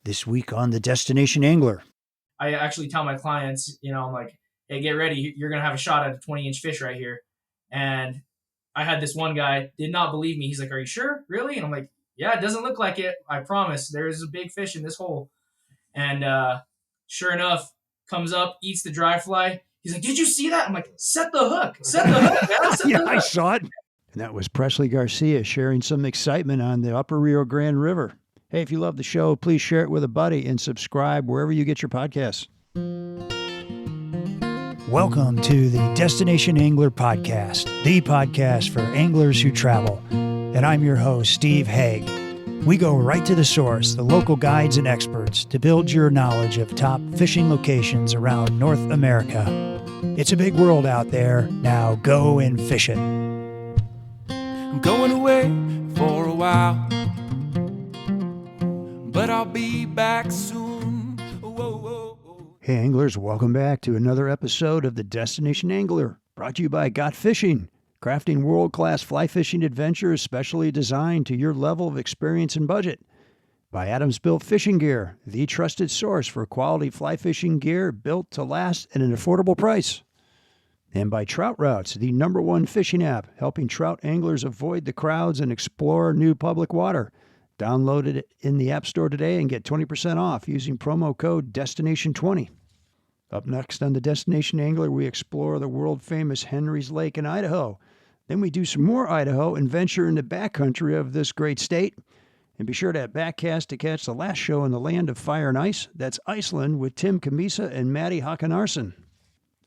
This week on The Destination Angler. I actually tell my clients, I'm like, hey, get ready. You're going to have a shot at a 20-inch fish right here. And I had this one guy did not believe me. He's like, are you sure? Really? And I'm like, yeah, it doesn't look like it. I promise. There is a big fish in this hole. And sure enough, comes up, eats the dry fly. He's like, did you see that? I'm like, set the hook. Set the hook, man. Set Yeah, the hook. I saw it. And that was Presley Garcia sharing some excitement on the Upper Rio Grande River. Hey, if you love the show, please share it with a buddy and subscribe wherever you get your podcasts. Welcome to the Destination Angler Podcast, the podcast for anglers who travel. And I'm your host, Steve Haig. We go right to the source, the local guides and experts, to build your knowledge of top fishing locations around North America. It's a big world out there. Now go and fish it. I'm going away for a while, but I'll be back soon. Whoa, whoa, whoa. Hey anglers, welcome back to another episode of the Destination Angler, brought to you by Got Fishing, crafting world-class fly fishing adventures specially designed to your level of experience and budget. By Adams Built Fishing Gear, the trusted source for quality fly fishing gear built to last at an affordable price. And by Trout Routes, the #1 fishing app, helping trout anglers avoid the crowds and explore new public water. Download it in the App Store today and get 20% off using promo code DESTINATION20. Up next on the Destination Angler, we explore the world-famous Henry's Lake in Idaho. Then we do some more Idaho and venture in the backcountry of this great state. And be sure to backcast to catch the last show in the land of fire and ice. That's Iceland with Tim Kamisa and Maddie Håkanarsson.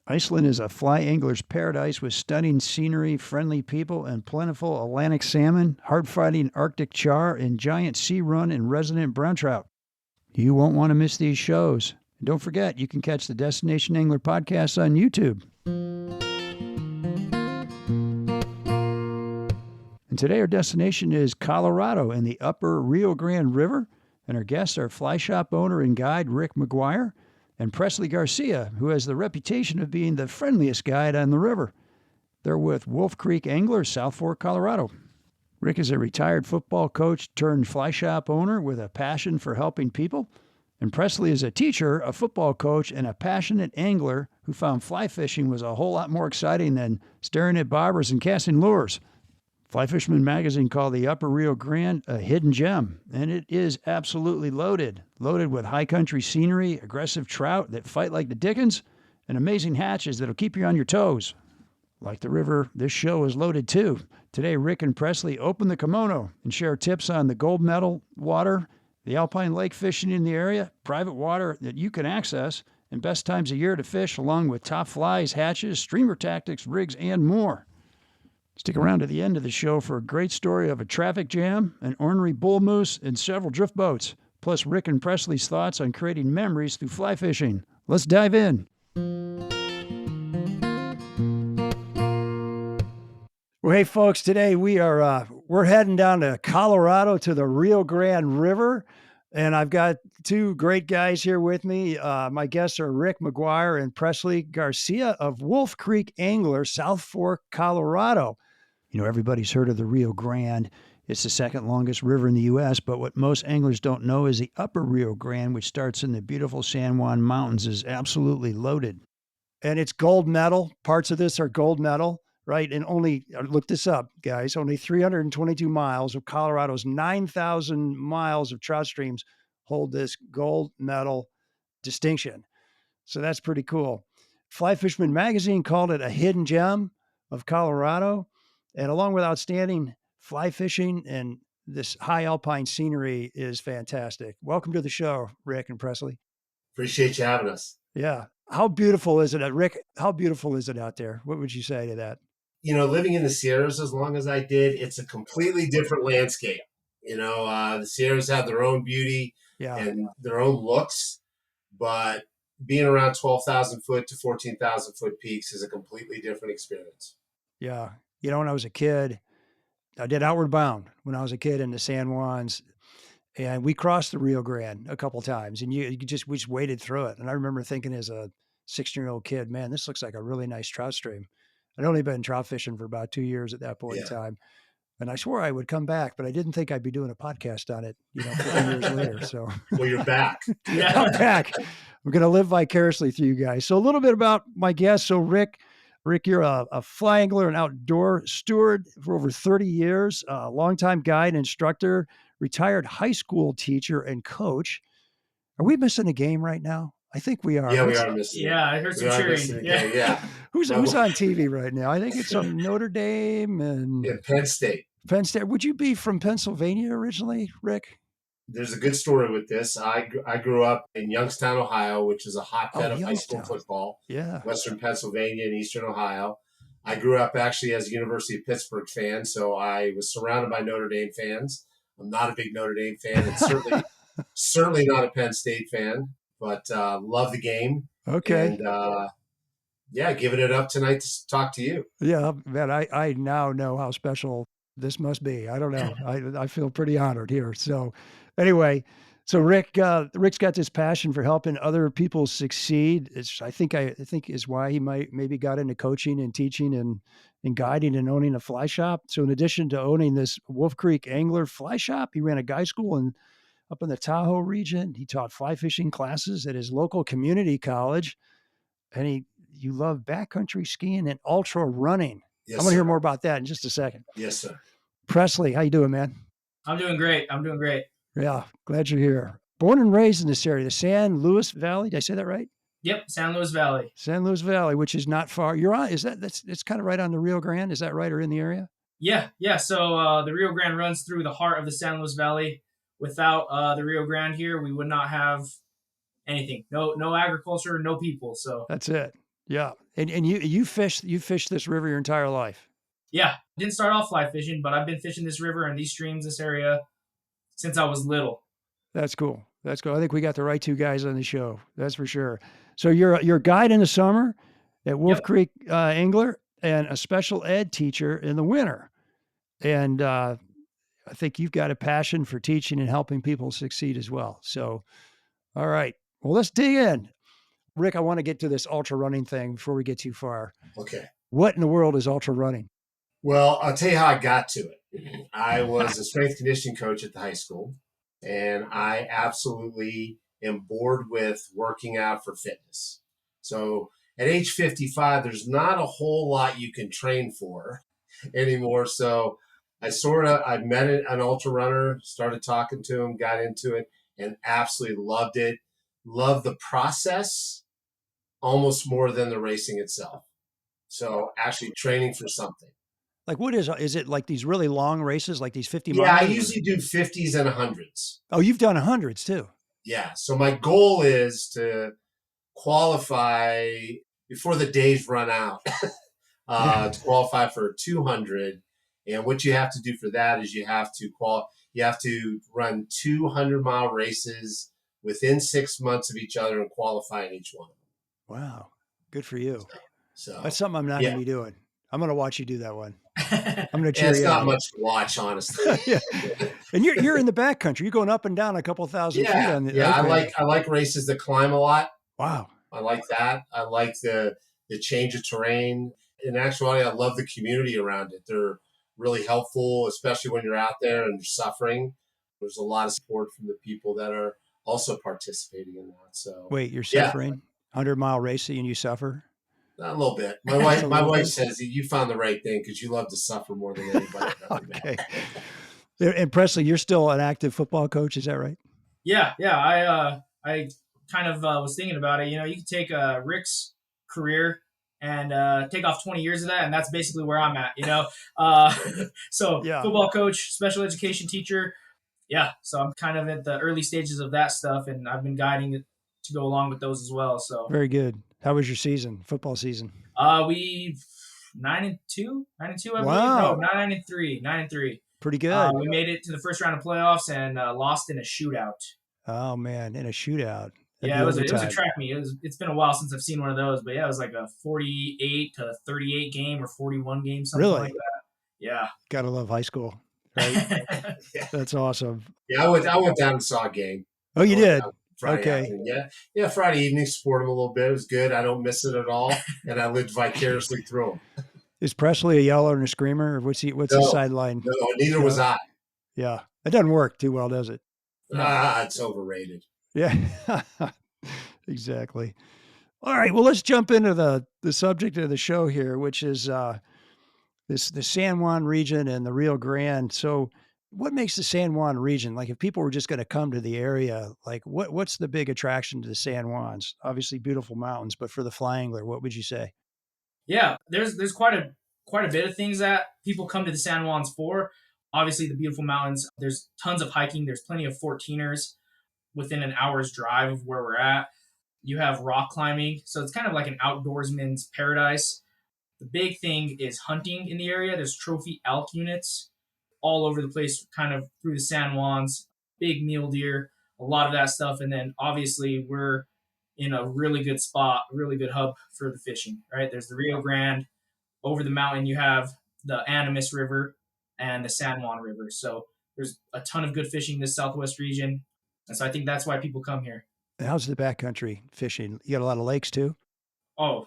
Iceland is a fly angler's paradise with stunning scenery, friendly people, and plentiful Atlantic salmon, hard-fighting Arctic char, and giant sea run and resident brown trout. You won't want to miss these shows. And don't forget, you can catch the Destination Angler podcast on YouTube. And today our destination is Colorado and the Upper Rio Grande River, and our guests are fly shop owner and guide Rick McGuire and Presley Garcia, who has the reputation of being the friendliest guide on the river. They're with Wolf Creek Anglers, South Fork, Colorado. Rick is a retired football coach turned fly shop owner with a passion for helping people. And Presley is a teacher, a football coach, and a passionate angler who found fly fishing was a whole lot more exciting than staring at bobbers and casting lures. Fly Fisherman Magazine called the Upper Rio Grande a hidden gem, and it is absolutely loaded with high country scenery, aggressive trout that fight like the dickens, and amazing hatches that'll keep you on your toes. Like the river, this show is loaded too. Today, Rick and Presley open the kimono and share tips on the gold medal water, the alpine lake fishing in the area, private water that you can access, and best times of year to fish, along with top flies, hatches, streamer tactics, rigs, and more. Stick around to the end of the show for a great story of a traffic jam, an ornery bull moose, and several drift boats, plus Rick and Presley's thoughts on creating memories through fly fishing. Let's dive in. Well, hey folks, today we're heading down to Colorado to the Rio Grande River, and I've got two great guys here with me. My guests are Rick McGuire and Presley Garcia of Wolf Creek Angler, South Fork, Colorado. You know, everybody's heard of the Rio Grande. It's the second longest river in the U.S., but what most anglers don't know is the Upper Rio Grande, which starts in the beautiful San Juan Mountains, is absolutely loaded. And it's gold medal. Parts of this are gold medal, right? And look this up, guys, only 322 miles of Colorado's 9,000 miles of trout streams hold this gold medal distinction. So that's pretty cool. Fly Fisherman Magazine called it a hidden gem of Colorado. And along with outstanding fly fishing and this high alpine scenery is fantastic. Welcome to the show, Rick and Presley. Appreciate you having us. Yeah. How beautiful is it, Rick? How beautiful is it out there? What would you say to that? You know, living in the Sierras as long as I did, it's a completely different landscape. You know, the Sierras have their own beauty and their own looks, but being around 12,000 foot to 14,000 foot peaks is a completely different experience. Yeah. You know, when I was a kid, I did Outward Bound when I was a kid in the San Juans, and we crossed the Rio Grande a couple times, and we just waded through it. And I remember thinking as a 16-year-old kid, man, this looks like a really nice trout stream. I'd only been trout fishing for about 2 years at that point in time. And I swore I would come back, but I didn't think I'd be doing a podcast on it, 50 years later. So Well, you're back. I'm back. I'm going to live vicariously through you guys. So a little bit about my guest. So Rick, you're a fly angler and outdoor steward for over 30 years, a longtime guide, instructor, retired high school teacher, and coach. Are we missing a game right now? I think we are. Yeah, we are missing. Yeah, I heard some cheering. Yeah. Who's on TV right now? I think it's Notre Dame and Penn State. Penn State. Would you be from Pennsylvania originally, Rick? There's a good story with this. I grew up in Youngstown, Ohio, which is a hotbed of high school football. Yeah. Western Pennsylvania and Eastern Ohio. I grew up actually as a University of Pittsburgh fan, so I was surrounded by Notre Dame fans. I'm not a big Notre Dame fan, and certainly not a Penn State fan, but love the game. Okay. And giving it up tonight to talk to you. Yeah, man, I now know how special this must be. I don't know. I feel pretty honored here. So anyway, Rick's got this passion for helping other people succeed. I think is why he maybe got into coaching and teaching and guiding and owning a fly shop. So in addition to owning this Wolf Creek Angler fly shop, he ran a guy school up in the Tahoe region. He taught fly fishing classes at his local community college, and you love backcountry skiing and ultra running. Yes, I'm going to hear more about that in just a second. Yes, sir. Presley, how you doing, man? I'm doing great. Yeah, glad you're here. Born and raised in this area, the San Luis Valley. Did I say that right? Yep, San Luis Valley. San Luis Valley, which is not far. You're on. It's kind of right on the Rio Grande? Is that right, or in the area? Yeah. So the Rio Grande runs through the heart of the San Luis Valley. Without the Rio Grande here, we would not have anything. No agriculture, no people. So that's it. Yeah, and you fished this river your entire life. Yeah, didn't start off fly fishing, but I've been fishing this river and these streams, this area, since I was little. That's cool. I think we got the right two guys on the show. That's for sure. So you're a guide in the summer at Wolf Creek Angler and a special ed teacher in the winter. And I think you've got a passion for teaching and helping people succeed as well. So, all right. Well, let's dig in. Rick, I want to get to this ultra running thing before we get too far. Okay. What in the world is ultra running? Well, I'll tell you how I got to it. I was a strength conditioning coach at the high school, and I absolutely am bored with working out for fitness. So at age 55, there's not a whole lot you can train for anymore. So I met an ultra runner, started talking to him, got into it, and absolutely loved it. Loved the process almost more than the racing itself. So actually training for something. Like what is it like these really long races, like these 50 miles? Yeah, I usually do 50s and 100s. Oh, you've done 100s too. Yeah. So my goal is to qualify before the days run out to qualify for a 200. And what you have to do for that is you have to run 200-mile races within 6 months of each other and qualify in each one. Wow. Good for you. So that's something I'm not going to be doing. I'm going to watch you do that one. I'm going to cheer you. It's not on. much to watch, honestly. Yeah. And you're in the backcountry. You're going up and down a couple thousand feet on the. Yeah, I like races that climb a lot. Wow. I like that. I like the change of terrain. In actuality, I love the community around it. They're really helpful, especially when you're out there and you're suffering. There's a lot of support from the people that are also participating in that. So wait, you're suffering? 100-mile racing and you suffer? A little bit. My wife says you found the right thing because you love to suffer more than anybody. Okay. And Presley, you're still an active football coach, is that right? Yeah. I kind of was thinking about it. You could take Rick's career and take off 20 years of that, and that's basically where I'm at. Football coach, special education teacher. Yeah, so I'm kind of at the early stages of that stuff, and I've been guiding it to go along with those as well. So very good. How was your football season? We 9-2, I believe. Wow. No, 9-3. Pretty good. We made it to the first round of playoffs and lost in a shootout. Oh man, in a shootout. Yeah, it was a track meet. It's been a while since I've seen one of those, but yeah, it was like a 48-38 game or 41 game, something like that. Yeah. Gotta love high school, right? Yeah. That's awesome. Yeah, I went down and saw a game. Oh, you did? Friday okay. Afternoon. Yeah, Friday evening, support them a little bit. It was good. I don't miss it at all, and I lived vicariously through them. Is Presley a yeller and a screamer, or what's his No, sideline? no, neither was I. Yeah, it doesn't work too well, does it? No. It's overrated. Yeah, exactly. All right, well, let's jump into the subject of the show here, which is the San Juan region and the Rio Grande. So, what makes the San Juan region, like if people were just going to come to the area, like what's the big attraction to the San Juans? Obviously, beautiful mountains, but for the fly angler, what would you say? Yeah, there's quite a bit of things that people come to the San Juans for. Obviously, the beautiful mountains. There's tons of hiking. There's plenty of 14ers within an hour's drive of where we're at. You have rock climbing, so it's kind of like an outdoorsman's paradise. The big thing is hunting in the area. There's trophy elk units all over the place, kind of through the San Juans, big mule deer, a lot of that stuff. And then obviously we're in a really good spot, a really good hub for the fishing, right? There's the Rio Grande. Over the mountain, you have the Animas River and the San Juan River. So there's a ton of good fishing in this Southwest region. And so I think that's why people come here. How's the backcountry fishing? You got a lot of lakes too? Oh,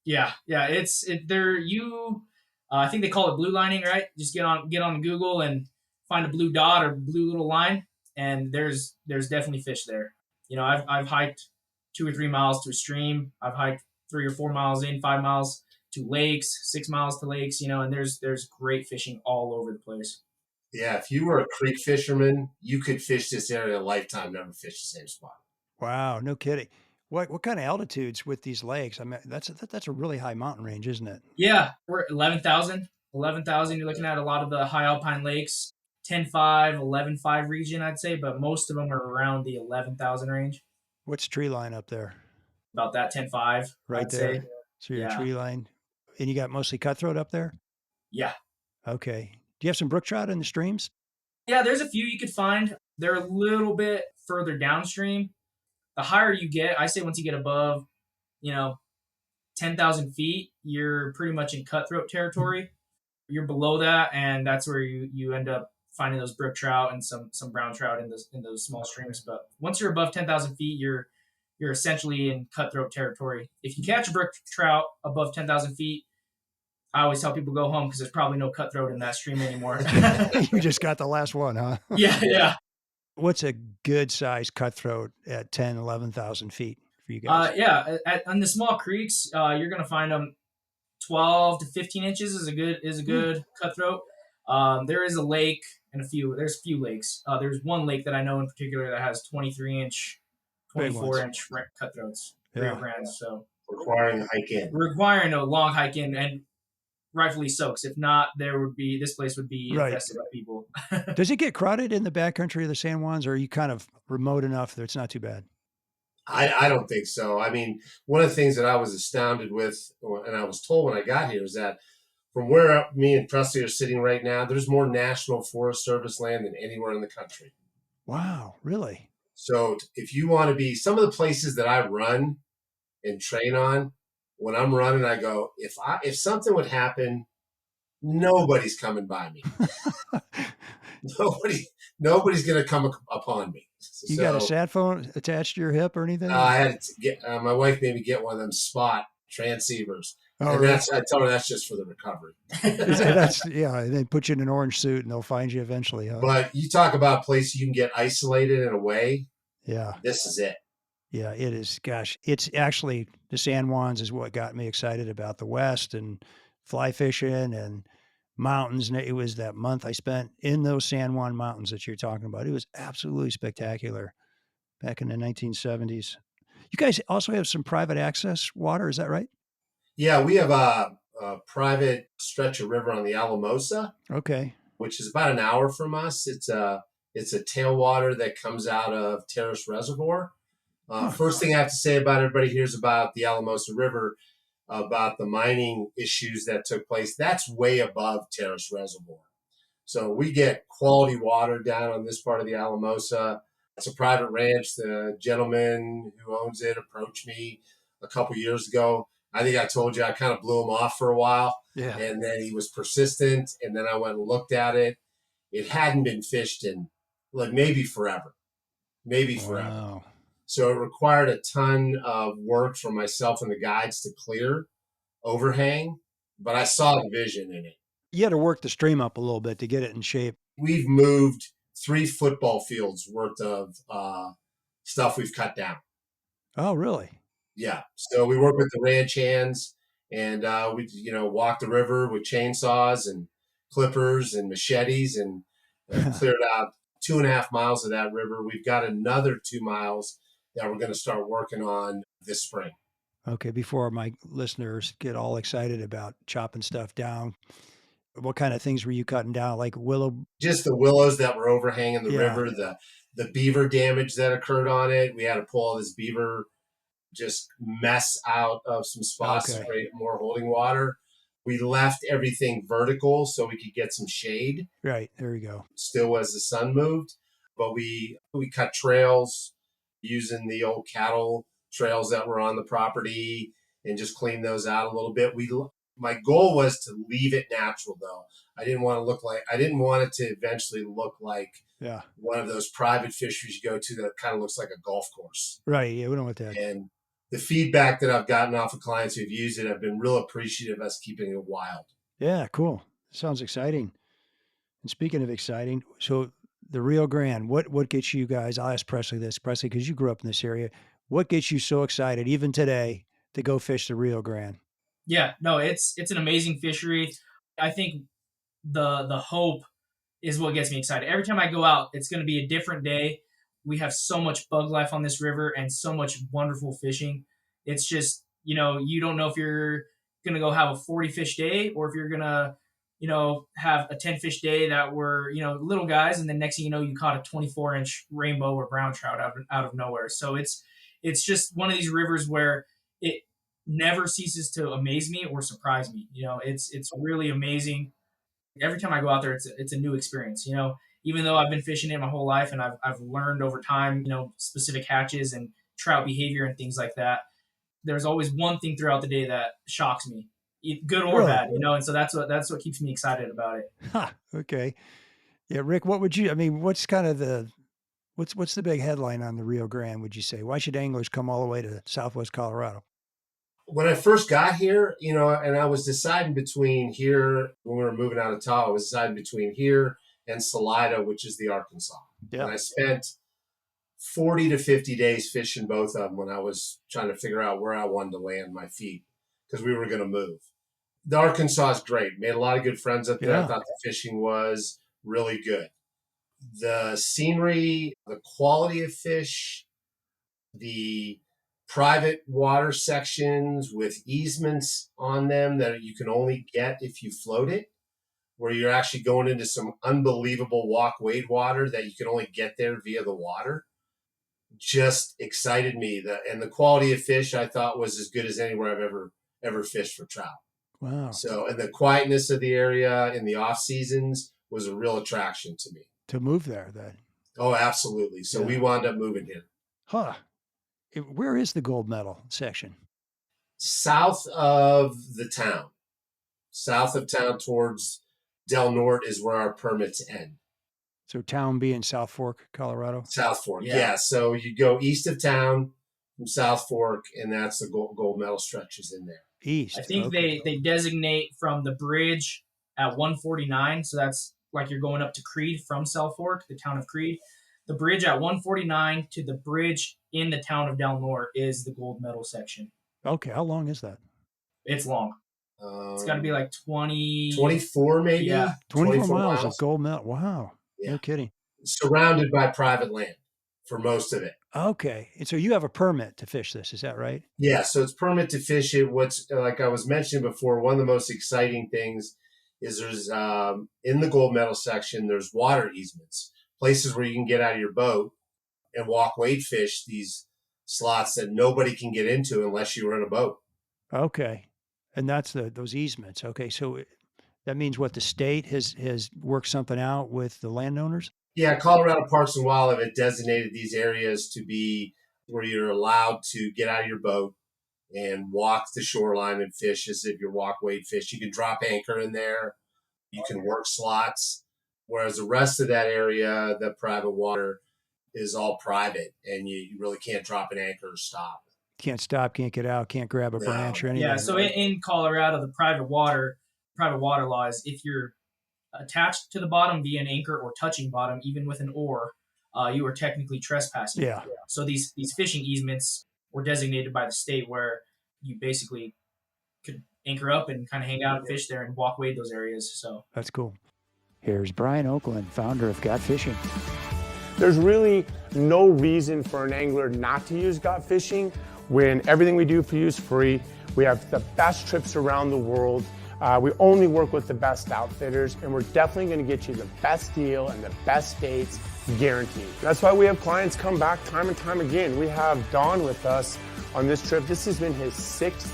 yeah. There you. I think they call it blue lining, right? Just get on Google and find a blue dot or blue little line, and there's definitely fish there. I've hiked 2 or 3 miles to a stream. I've hiked 3 or 4 miles 5 miles to lakes, 6 miles to lakes. And there's great fishing all over the place. Yeah, if you were a creek fisherman, you could fish this area a lifetime, never fish the same spot. Wow, no kidding. What kind of altitudes with these lakes? I mean, that's a really high mountain range, isn't it? Yeah, we're 11,000. 11,000, you're looking at a lot of the high alpine lakes, 10.5, 11.5 region, I'd say, but most of them are around the 11,000 range. What's tree line up there? About that 10.5, Right I'd there. say. So your Yeah. tree line, and you got mostly cutthroat up there? Yeah. Okay. Do you have some brook trout in the streams? Yeah, there's a few you could find. They're a little bit further downstream. The higher you get, I say once you get above, 10,000 feet, you're pretty much in cutthroat territory. You're below that, and that's where you end up finding those brook trout and some brown trout in those small streams. But once you're above 10,000 feet, you're essentially in cutthroat territory. If you catch a brook trout above 10,000 feet, I always tell people go home because there's probably no cutthroat in that stream anymore. You just got the last one, huh? Yeah. What's a good size cutthroat at 10, 11,000 feet for you guys? On the small creeks, you're gonna find them 12 to 15 inches is a good cutthroat. There is a lake and there's a few lakes. There's one lake that I know in particular that has 23-inch, 24-inch cutthroats. Rio Grande, so requiring a hike in. Requiring a long hike in, and rightfully so. Because if not, this place would be infested by people. Does it get crowded in the backcountry of the San Juans, or are you kind of remote enough that it's not too bad? I don't think so. I mean, one of the things that I was astounded with, and I was told when I got here, is that from where me and Presley are sitting right now, there's more National Forest Service land than anywhere in the country. Wow, really? So if you want to be, some of the places that I run and train on, when I'm running, I go, if something would happen, nobody's coming by me. Nobody's going to come upon me. You got a sat phone attached to your hip or anything? I had to get my wife made me get one of them spot transceivers. Oh, and really? I tell her that's just for the recovery. They put you in an orange suit and they'll find you eventually, huh? But you talk about a place you can get isolated and away. Yeah. This is it. Yeah, it is. Gosh, it's actually the San Juans is what got me excited about the West and fly fishing and mountains. And it was that month I spent in those San Juan mountains that you're talking about. It was absolutely spectacular back in the 1970s. You guys also have some private access water, is that right? Yeah, we have a private stretch of river on the Alamosa. Okay. Which is about an hour from us. It's a tailwater that comes out of Terrace Reservoir. First thing I have to say about everybody hears about the Alamosa River, about the mining issues that took place. That's way above Terrace Reservoir. So we get quality water down on this part of the Alamosa. It's a private ranch. The gentleman who owns it approached me a couple years ago. I think I told you I kind of blew him off for a while. Yeah. And then he was persistent. And then I went and looked at it. It hadn't been fished in maybe forever. Wow. So it required a ton of work for myself and the guides to clear overhang. but I saw the vision in it. You had to work the stream up a little bit to get it in shape. We've moved 3 football fields worth of stuff we've cut down. Oh, really? Yeah. So we work with the ranch hands, and we walk the river with chainsaws and clippers and machetes, and have cleared out 2.5 miles of that river. We've got another 2 miles that we're going to start working on this spring. Okay, before my listeners get all excited about chopping stuff down, what kind of things were you cutting down? Like willow? Just the willows that were overhanging the river, the beaver damage that occurred on it. We had to pull all this beaver just mess out of some spots to create more holding water. We left everything vertical so we could get some shade. Right, there we go. Still as the sun moved, but we cut trails using the old cattle trails that were on the property and just clean those out a little bit. My goal was to leave it natural, though. I didn't want it to eventually look like one of those private fisheries you go to that kind of looks like a golf course. Right. Yeah, we don't want that. And the feedback that I've gotten off of clients who've used it, I've been real appreciative of us keeping it wild. Yeah, cool. Sounds exciting. And speaking of exciting, so the Rio Grande, what gets you guys? I'll ask Presley this, Presley, because you grew up in this area. What gets you so excited, even today, to go fish the Rio Grande? Yeah, no, it's an amazing fishery. I think the hope is what gets me excited. Every time I go out, it's going to be a different day. We have so much bug life on this river and so much wonderful fishing. It's just, you don't know if you're going to go have a 40 fish day or if you're going to, have a 10 fish day that were, little guys. And then next thing you know, you caught a 24-inch rainbow or brown trout out of nowhere. So it's just one of these rivers where it never ceases to amaze me or surprise me. It's really amazing. Every time I go out there, it's a new experience. Even though I've been fishing it my whole life and I've learned over time, specific hatches and trout behavior and things like that. There's always one thing throughout the day that shocks me, good or bad. And so that's what keeps me excited about it. Okay, yeah, Rick, what's kind of what's the big headline on the Rio Grande? Would you say why should anglers come all the way to Southwest Colorado? When I first got here, and I was deciding between here when we were moving out of Tahoe, I was deciding between here and Salida, which is the Arkansas. Yeah. And I spent 40 to 50 days fishing both of them when I was trying to figure out where I wanted to land my feet because we were going to move. The Arkansas is great. Made a lot of good friends up there. Yeah. I thought the fishing was really good. The scenery, the quality of fish, the private water sections with easements on them that you can only get if you float it, where you're actually going into some unbelievable walk wade water that you can only get there via the water, just excited me. And the quality of fish I thought was as good as anywhere I've ever fished for trout. Wow. So, and the quietness of the area in the off seasons was a real attraction to me. To move there then. Oh, absolutely. So we wound up moving here. Huh. Where is the gold medal section? South of the town. South of town towards Del Norte is where our permits end. So town being South Fork, Colorado? South Fork, yeah. So you go east of town from South Fork, and that's the gold medal stretches in there. East. I think they designate from the bridge at 149. So that's like you're going up to Creed from South Fork, the town of Creed. The bridge at 149 to the bridge in the town of Del Norte is the gold medal section. Okay. How long is that? It's long. It's got to be like 24 maybe. Yeah. 24 miles of gold medal. Wow. Yeah. No kidding. Surrounded by private land for most of it. Okay. And so you have a permit to fish this. Is that right? Yeah. So it's permit to fish it. What's like I was mentioning before, one of the most exciting things is there's in the gold medal section, there's water easements. Places where you can get out of your boat and walk wade fish these slots that nobody can get into unless you were in a boat. Okay. And that's those easements. Okay. So that means what the state has worked something out with the landowners? Yeah. Colorado Parks and Wildlife had designated these areas to be where you're allowed to get out of your boat and walk the shoreline and fish as if you're walk wade fish. You can drop anchor in there. You can work slots. Whereas the rest of that area, the private water, is all private, and you really can't drop an anchor or stop. Can't stop, can't get out, can't grab a branch or anything. Yeah, so in Colorado, the private water law is if you're attached to the bottom via an anchor or touching bottom, even with an oar, you are technically trespassing. Yeah. So these fishing easements were designated by the state where you basically could anchor up and kind of hang out and fish there and walk wade those areas. So that's cool. Here's Brian Oakland, founder of Got Fishing. There's really no reason for an angler not to use Got Fishing when everything we do for you is free. We have the best trips around the world. We only work with the best outfitters, and we're definitely going to get you the best deal and the best dates guaranteed. That's why we have clients come back time and time again. We have Don with us on this trip. This has been his 6th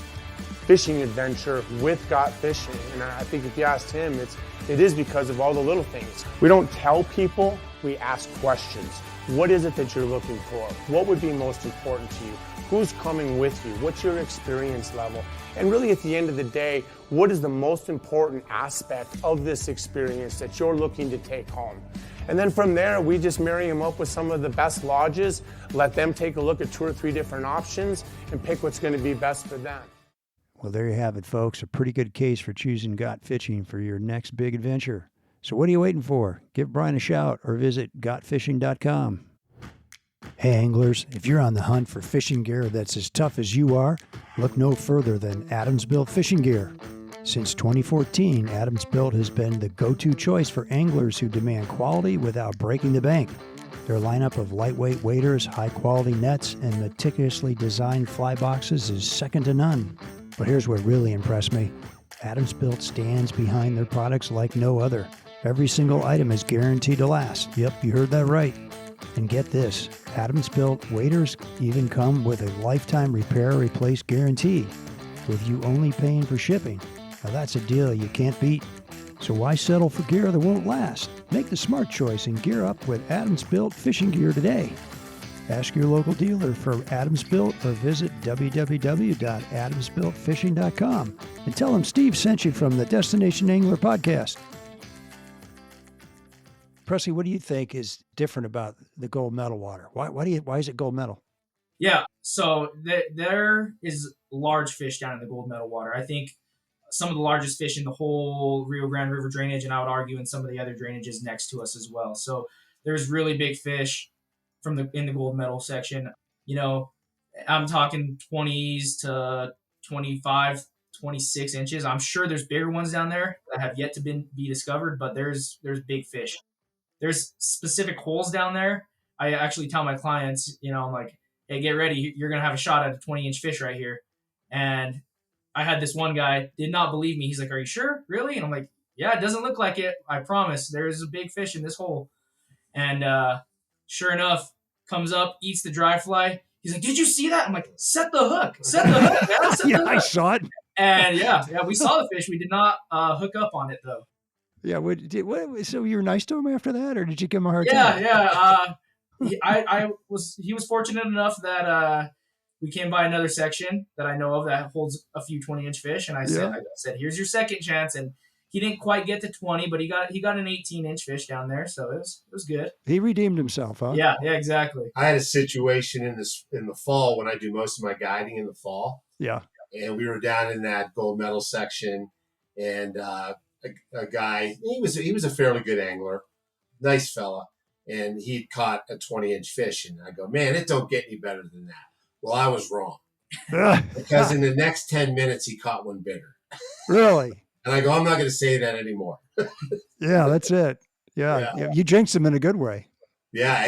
fishing adventure with Got Fishing, and I think if you asked him, it is because of all the little things. We don't tell people, we ask questions. What is it that you're looking for? What would be most important to you? Who's coming with you? What's your experience level? And really at the end of the day, what is the most important aspect of this experience that you're looking to take home? And then from there, we just marry them up with some of the best lodges, let them take a look at 2 or 3 different options and pick what's going to be best for them. Well, there you have it, folks. A pretty good case for choosing Got Fishing for your next big adventure. So what are you waiting for? Give Brian a shout or visit gotfishing.com. Hey anglers, if you're on the hunt for fishing gear that's as tough as you are, look no further than Adams Built Fishing Gear. Since 2014, Adams Built has been the go-to choice for anglers who demand quality without breaking the bank. Their lineup of lightweight waders, high-quality nets, and meticulously designed fly boxes is second to none. But here's what really impressed me. Adams Built stands behind their products like no other. Every single item is guaranteed to last. Yep, you heard that right. And get this, Adams Built waders even come with a lifetime repair replace guarantee, with you only paying for shipping. Now that's a deal you can't beat. So why settle for gear that won't last? Make the smart choice and gear up with Adams Built Fishing Gear today. Ask your local dealer for Adams Built or visit www.adamsbuiltfishing.com and tell them Steve sent you from the Destination Angler podcast. Presley, what do you think is different about the gold medal water? Why is it gold medal? Yeah, so there is large fish down in the gold medal water. I think some of the largest fish in the whole Rio Grande River drainage, and I would argue in some of the other drainages next to us as well. So there's really big fish in the gold medal section. You know, I'm talking 20s to 25, 26 inches. I'm sure there's bigger ones down there that have yet to be discovered, but there's big fish. There's specific holes down there. I actually tell my clients, I'm like, hey, get ready. You're going to have a shot at a 20-inch fish right here. And I had this one guy did not believe me. He's like, are you sure? Really? And I'm like, yeah, it doesn't look like it. I promise. There's a big fish in this hole. And sure enough, comes up, eats the dry fly. He's like, did you see that? I'm like, set the hook. Set the hook, man. Set the hook. I saw it. And yeah, we saw the fish. We did not hook up on it, though. Yeah. So you were nice to him after that, or did you give him a hard time? Yeah. He was fortunate enough that we came by another section that I know of that holds a few 20-inch fish, and I said, here's your second chance. And he didn't quite get to 20, but he got an 18-inch fish down there, so it was good. He redeemed himself, huh? Yeah, exactly. I had a situation in the fall when I do most of my guiding in the fall. Yeah. And we were down in that gold medal section, and a guy, he was a fairly good angler, nice fella, and he'd caught a 20-inch fish, and I go, man, it don't get any better than that. Well, I was wrong, because in the next 10 minutes he caught one bigger. Really? And I go, I'm not going to say that anymore. Yeah, that's it. Yeah. You jinxed him in a good way. Yeah.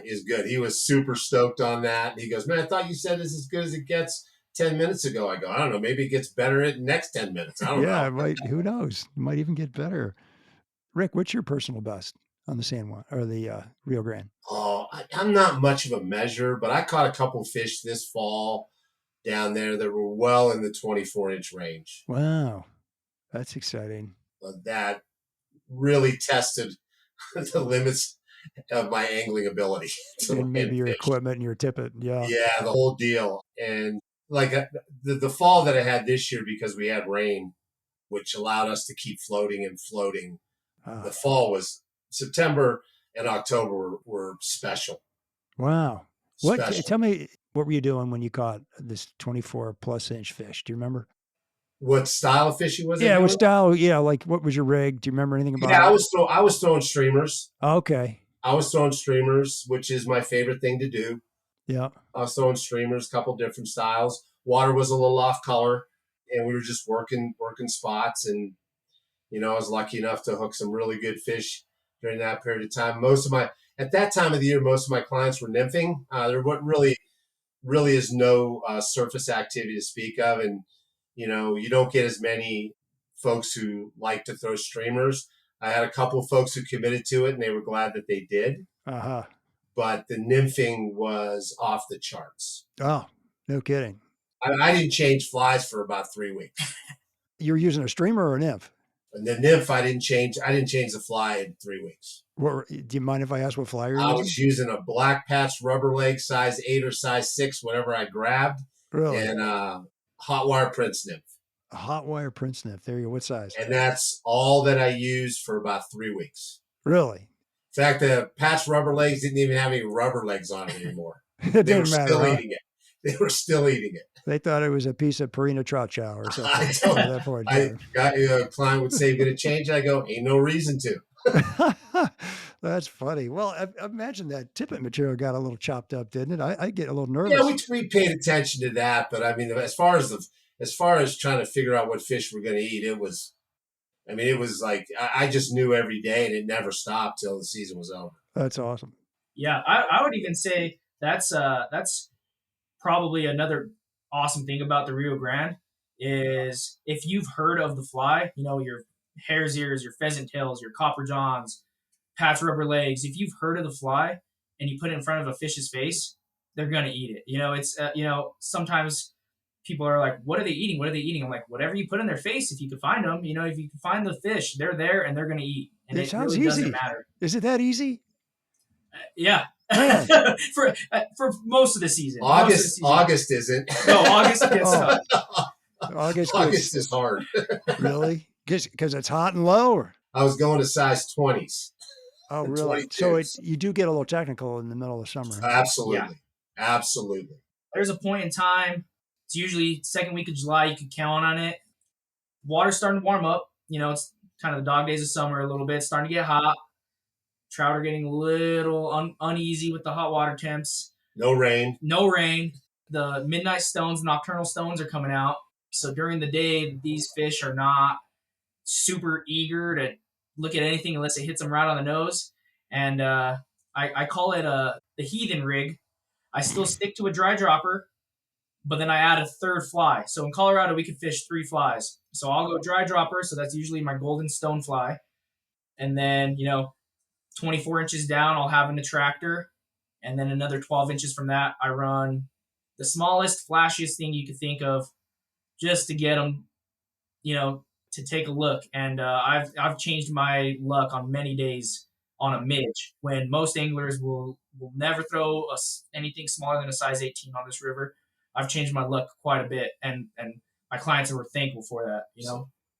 It's good. He was super stoked on that. He goes, man, I thought you said it's as good as it gets 10 minutes ago. I go, I don't know. Maybe it gets better in the next 10 minutes. I don't know. Yeah, it might. Who knows? It might even get better. Rick, what's your personal best on the San Juan or the Rio Grande? Oh, I'm not much of a measure, but I caught a couple fish this fall down there that were well in the 24-inch range. Wow. That's exciting. That really tested the limits of my angling ability. And maybe your equipment and your tippet. Yeah. Yeah, the whole deal. And like the fall that I had this year, because we had rain, which allowed us to keep floating and floating. The fall was September and October were special. Wow. special. Tell me, what were you doing when you caught this 24+ inch fish? Do you remember? What style of fishing was I Yeah, doing? what style? Yeah, like what was your rig? Do you remember anything about Yeah, it? I was throwing streamers. Okay. I was throwing streamers, which is my favorite thing to do. Yeah. I was throwing streamers, a couple different styles. Water was a little off color, and we were just working spots. And I was lucky enough to hook some really good fish during that period of time. At that time of the year, most of my clients were nymphing. There really is no surface activity to speak of, and you don't get as many folks who like to throw streamers. I had a couple of folks who committed to it, and they were glad that they did. Uh-huh. But the nymphing was off the charts. Oh, no kidding. I didn't change flies for about 3 weeks. You were using a streamer or a nymph? And the nymph, I didn't change the fly in 3 weeks. Do you mind if I ask what fly you're I using? was using a black patch rubber leg, size 8 or size 6, whatever I grabbed. Really? And hot wire Prince nymph. A hot wire Prince nymph. There you go. What size? And that's all that I used for about 3 weeks. Really? In fact, the patch rubber legs didn't even have any rubber legs on it anymore. It They were didn't matter. still Huh? eating it. They were still eating it. They thought it was a piece of Purina trout chow or something. I At don't- that point in I time. got a client would say, "Going to change?" I go, "Ain't no reason to." That's funny. Well, I imagine that tippet material got a little chopped up, didn't it? I get a little nervous. Yeah, we paid attention to that, but I mean, as far as trying to figure out what fish we're going to eat, it was like I just knew every day, and it never stopped till the season was over. That's awesome. Yeah, I would even say that's probably another awesome thing about the Rio Grande is if you've heard of the fly, your hare's ears, your pheasant tails, your copper johns, patch rubber legs. If you've heard of the fly and you put it in front of a fish's face, they're gonna eat it. It's sometimes people are like, "What are they eating? What are they eating?" I'm like, "Whatever you put in their face, if you can find them, if you can find the fish, they're there and they're gonna eat." And It it sounds really easy. doesn't matter. Is it that easy? Yeah. Man. for most of the season. August isn't. No, August gets Oh. tough. August is hard. Really? Because it's hot and low? Or? I was going to size 20s. Oh, And really? 22s. So you do get a little technical in the middle of summer. Absolutely. Absolutely. There's a point in time, it's usually second week of July, you can count on it. Water's starting to warm up. It's kind of the dog days of summer a little bit, starting to get hot. Trout are getting a little uneasy with the hot water temps. No rain. The midnight stones, nocturnal stones are coming out. So during the day, these fish are not super eager to look at anything unless it hits them right on the nose. And I call it the heathen rig. I still stick to a dry dropper, but then I add a third fly. So in Colorado, we can fish 3 flies. So I'll go dry dropper. So that's usually my golden stone fly. And then, 24 inches down, I'll have an attractor. And then another 12 inches from that, I run the smallest, flashiest thing you could think of just to get them, to take a look. And I've changed my luck on many days on a midge when most anglers will never throw anything smaller than a size 18 on this river. I've changed my luck quite a bit, and my clients were thankful for that.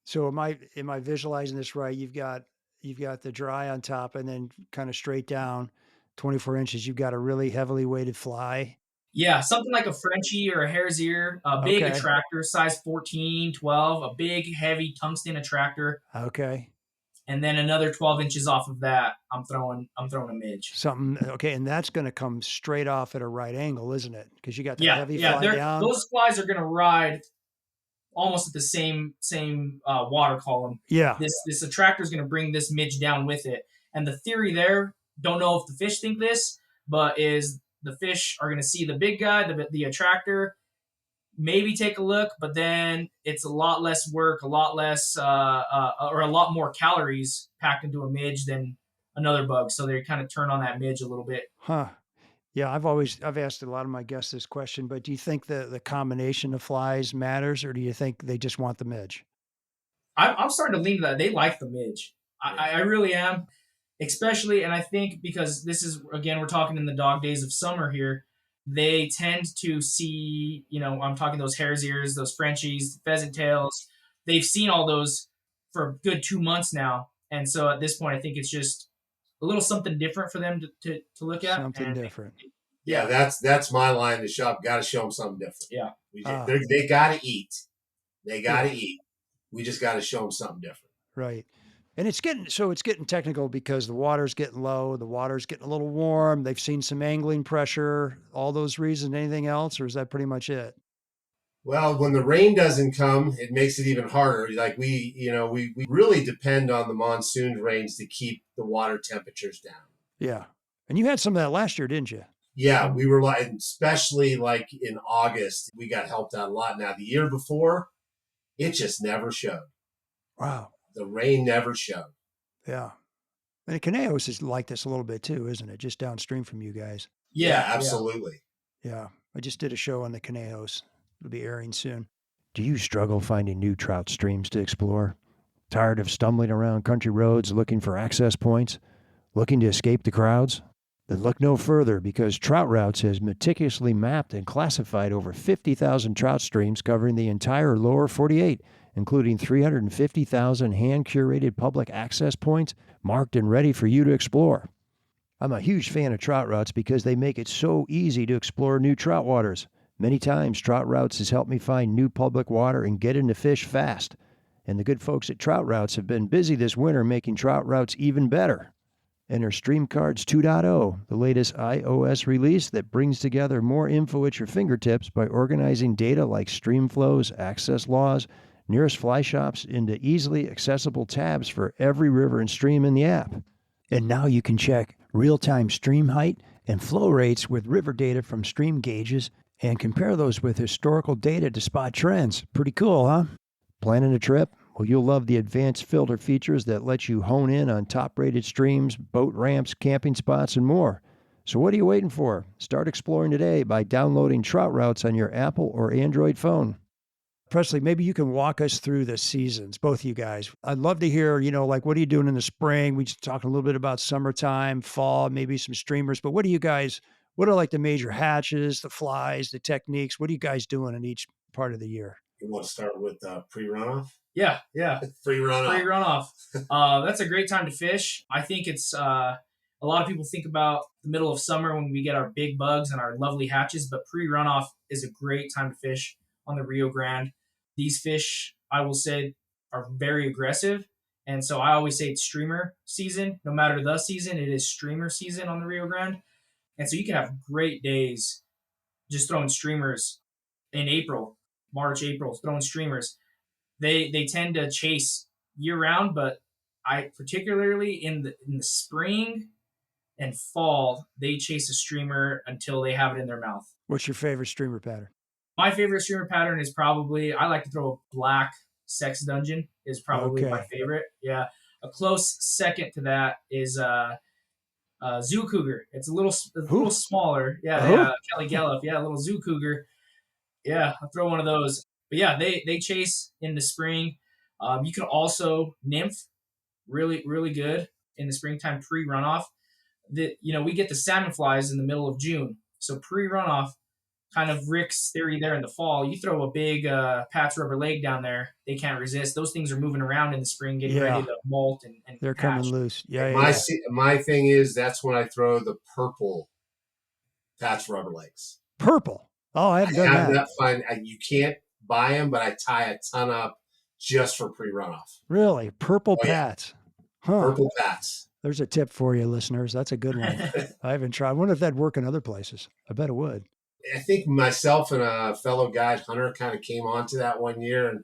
So am I visualizing this right? You've got the dry on top, and then kind of straight down, 24 inches. You've got a really heavily weighted fly. Yeah, something like a Frenchie or a hare's ear, a big attractor, size 14, 12, a big, heavy tungsten attractor. Okay. And then another 12 inches off of that, I'm throwing a midge. Okay, and that's going to come straight off at a right angle, isn't it? Because you got the heavy fly down. Those flies are going to ride almost at the same water column. Yeah. This attractor is going to bring this midge down with it. And the theory there, don't know if the fish think this, but is the fish are going to see the big guy, the attractor, maybe take a look, but then it's a lot less work, a lot less, or a lot more calories packed into a midge than another bug. So they kind of turn on that midge a little bit. Huh. Yeah, I've asked a lot of my guests this question, but do you think the combination of flies matters, or do you think they just want the midge? I'm starting to lean to that. They like the midge. I really am. Especially, and I think because this is, again, we're talking in the dog days of summer here, they tend to see, I'm talking those hare's ears, those Frenchies, pheasant tails. They've seen all those for a good 2 months now. And so at this point, I think it's just a little something different for them to look at. Something different. Yeah, that's my line to shop. Got to show them something different. Yeah. They got to eat. They got to eat. We just got to show them something different. Right. And it's getting technical because the water's getting low, the water's getting a little warm. They've seen some angling pressure, all those reasons. Anything else, or is that pretty much it? Well, when the rain doesn't come, it makes it even harder. Like we really depend on the monsoon rains to keep the water temperatures down. Yeah. And you had some of that last year, didn't you? Yeah, we were like, especially like in August, we got helped out a lot. Now, the year before, it just never showed. Wow. The rain never showed. Yeah. And the Conejos is like this a little bit too, isn't it? Just downstream from you guys. Yeah, absolutely. Yeah. I just did a show on the Conejos. It'll be airing soon. Do you struggle finding new trout streams to explore? Tired of stumbling around country roads looking for access points? Looking to escape the crowds? Then look no further, because Trout Routes has meticulously mapped and classified over 50,000 trout streams covering the entire lower 48, including 350,000 hand-curated public access points marked and ready for you to explore. I'm a huge fan of Trout Routes because they make it so easy to explore new trout waters. Many times, Trout Routes has helped me find new public water and get into fish fast. And the good folks at Trout Routes have been busy this winter making Trout Routes even better. Enter Stream Cards 2.0, the latest iOS release that brings together more info at your fingertips by organizing data like stream flows, access laws, nearest fly shops into easily accessible tabs for every river and stream in the app. And now you can check real-time stream height and flow rates with river data from stream gauges and compare those with historical data to spot trends. Pretty cool, huh? Planning a trip? Well, you'll love the advanced filter features that let you hone in on top-rated streams, boat ramps, camping spots, and more. So what are you waiting for? Start exploring today by downloading Trout Routes on your Apple or Android phone. Presley, maybe you can walk us through the seasons, both of you guys. I'd love to hear, like, what are you doing in the spring? We just talked a little bit about summertime, fall, maybe some streamers, but what are like the major hatches, the flies, the techniques? What are you guys doing in each part of the year? You want to start with pre-runoff? Yeah. Free runoff. That's a great time to fish. I think it's a lot of people think about the middle of summer when we get our big bugs and our lovely hatches, but pre-runoff is a great time to fish on the Rio Grande. These fish, I will say, are very aggressive. And so I always say it's streamer season. No matter the season, it is streamer season on the Rio Grande. And so you can have great days just throwing streamers in March, April, throwing streamers. They tend to chase year round, but I particularly in the spring and fall, they chase a streamer until they have it in their mouth. What's your favorite streamer pattern? My favorite streamer pattern is probably, I like to throw a black sex dungeon is probably my favorite. Yeah. A close second to that is zoo cougar. It's a little smaller. Yeah. Kelly Gallup. Yeah. A little zoo cougar. Yeah. I'll throw one of those. But yeah, they chase in the spring. You can also nymph really, really good in the springtime pre-runoff. We get the salmon flies in the middle of June. So pre-runoff, kind of Rick's theory there in the fall, you throw a big patch rubber leg down there, they can't resist. Those things are moving around in the spring, getting ready to molt and they're hatch. coming loose. My thing is that's when I throw the purple patch rubber legs. Purple? Oh, I haven't done that. You can't buy them, but I tie a ton up just for pre-runoff. Really? Purple pats? Huh. Purple pats. There's a tip for you, listeners. That's a good one. I haven't tried. I wonder if that'd work in other places. I bet it would. I think myself and a fellow guide, Hunter, kind of came onto that one year and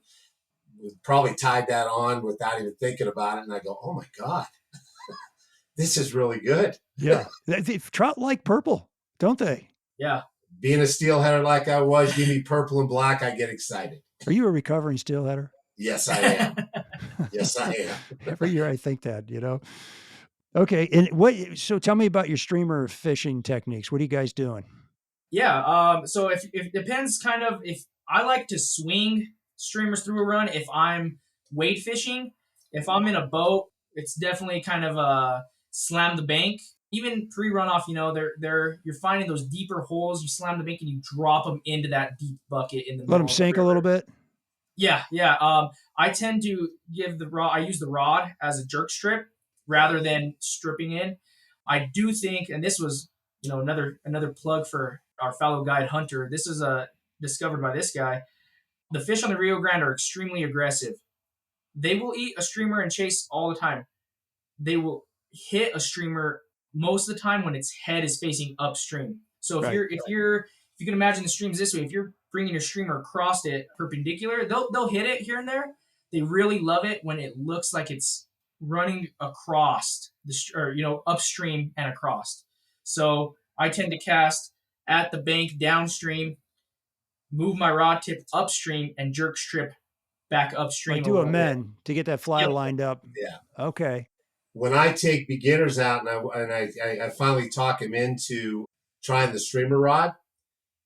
probably tied that on without even thinking about it. And I go, oh my God, this is really good. Yeah. Trout like purple, don't they? Yeah. Being a steelheader like I was, give me purple and black, I get excited. Are you a recovering steelheader? Yes, I am. Yes, I am. Every year I think that, Okay. And so tell me about your streamer fishing techniques. What are you guys doing? Yeah. So if it depends kind of, if I like to swing streamers through a run, if I'm wade fishing, if I'm in a boat, it's definitely kind of slam the bank. Even pre-runoff, you're finding those deeper holes. You slam the bank and you drop them into that deep bucket in the middle. Let them sink a little bit. Yeah. I tend to give I use the rod as a jerk strip rather than stripping in. I do think, and this was another plug for our fellow guide Hunter. This is discovered by this guy. The fish on the Rio Grande are extremely aggressive. They will eat a streamer and chase all the time. They will hit a streamer most of the time when its head is facing upstream. So if you can imagine the streams this way, if you're bringing your streamer across it perpendicular, they'll hit it here and there. They really love it when it looks like it's running across upstream and across. So I tend to cast at the bank downstream, move my rod tip upstream, and jerk strip back upstream. Like do a mend to get that fly lined up. Yeah. Okay. When I take beginners out and I finally talk them into trying the streamer rod,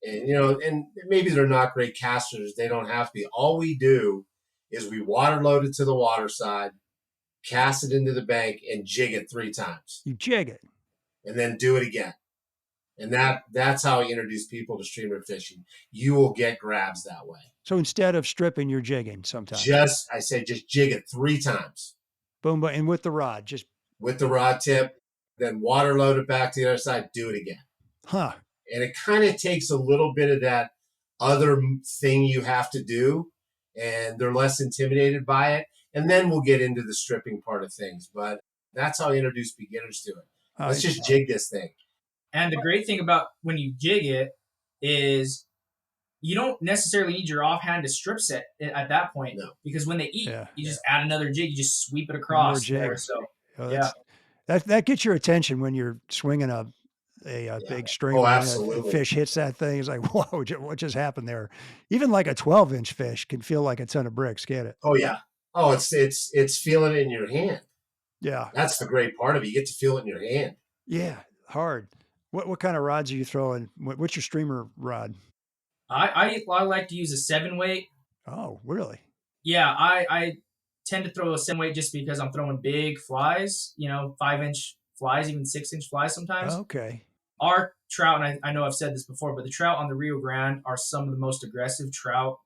and and maybe they're not great casters, they don't have to be. All we do is we water load it to the water side, cast it into the bank, and jig it 3 times. You jig it. And then do it again. And that's how I introduce people to streamer fishing. You will get grabs that way. So instead of stripping, you're jigging sometimes. Just jig it 3 times. Boom, and with the rod, just with the rod tip, then water load it back to the other side, do it again. Huh. And it kind of takes a little bit of that other thing you have to do, and they're less intimidated by it. And then we'll get into the stripping part of things. But that's how I introduce beginners to it. Let's just jig this thing. And the great thing about when you jig it is you don't necessarily need your offhand to strip set at that point. No. Because when they eat, you just add another jig, you just sweep it across there. So that gets your attention when you're swinging a big string. Oh, absolutely. A fish hits that thing. It's like, whoa, what just happened there? Even like a 12-inch fish can feel like a ton of bricks, can't it? Oh yeah. Oh, it's feeling it in your hand. Yeah. That's the great part of it. You get to feel it in your hand. Yeah. Hard. What kind of rods are you throwing? What's your streamer rod? I like to use a 7-weight. Oh, really? Yeah, I tend to throw a 7-weight just because I'm throwing big flies, 5-inch flies, even 6-inch flies sometimes. Okay. Our trout, and I know I've said this before, but the trout on the Rio Grande are some of the most aggressive trout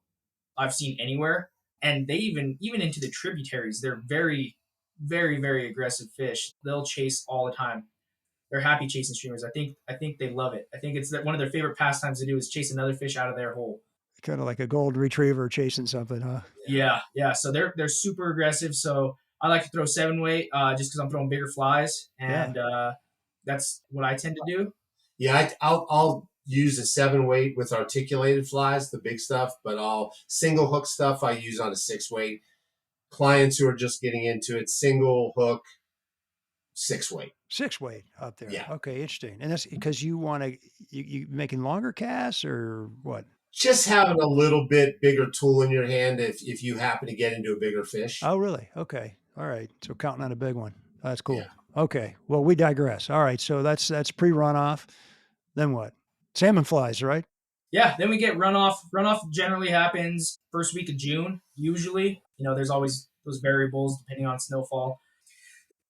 I've seen anywhere. And they even into the tributaries, they're very, very, very aggressive fish. They'll chase all the time. They're happy chasing streamers. I think they love it. I think it's one of their favorite pastimes to do is chase another fish out of their hole. Kind of like a golden retriever chasing something, huh? Yeah. So they're super aggressive. So I like to throw 7-weight just because I'm throwing bigger flies, and that's what I tend to do. Yeah, I'll use a 7-weight with articulated flies, the big stuff, but I'll single hook stuff I use on a 6-weight. Clients who are just getting into it, single hook, 6-weight. 6-weight up there. Yeah. Okay, interesting. And that's because you want to you making longer casts or what? Just having a little bit bigger tool in your hand if you happen to get into a bigger fish. Oh, really? Okay. All right. So counting on a big one. That's cool. Yeah. Okay. Well, we digress. All right. So that's pre-runoff. Then what? Salmon flies, right? Yeah. Then we get runoff. Runoff generally happens first week of June, usually. There's always those variables depending on snowfall.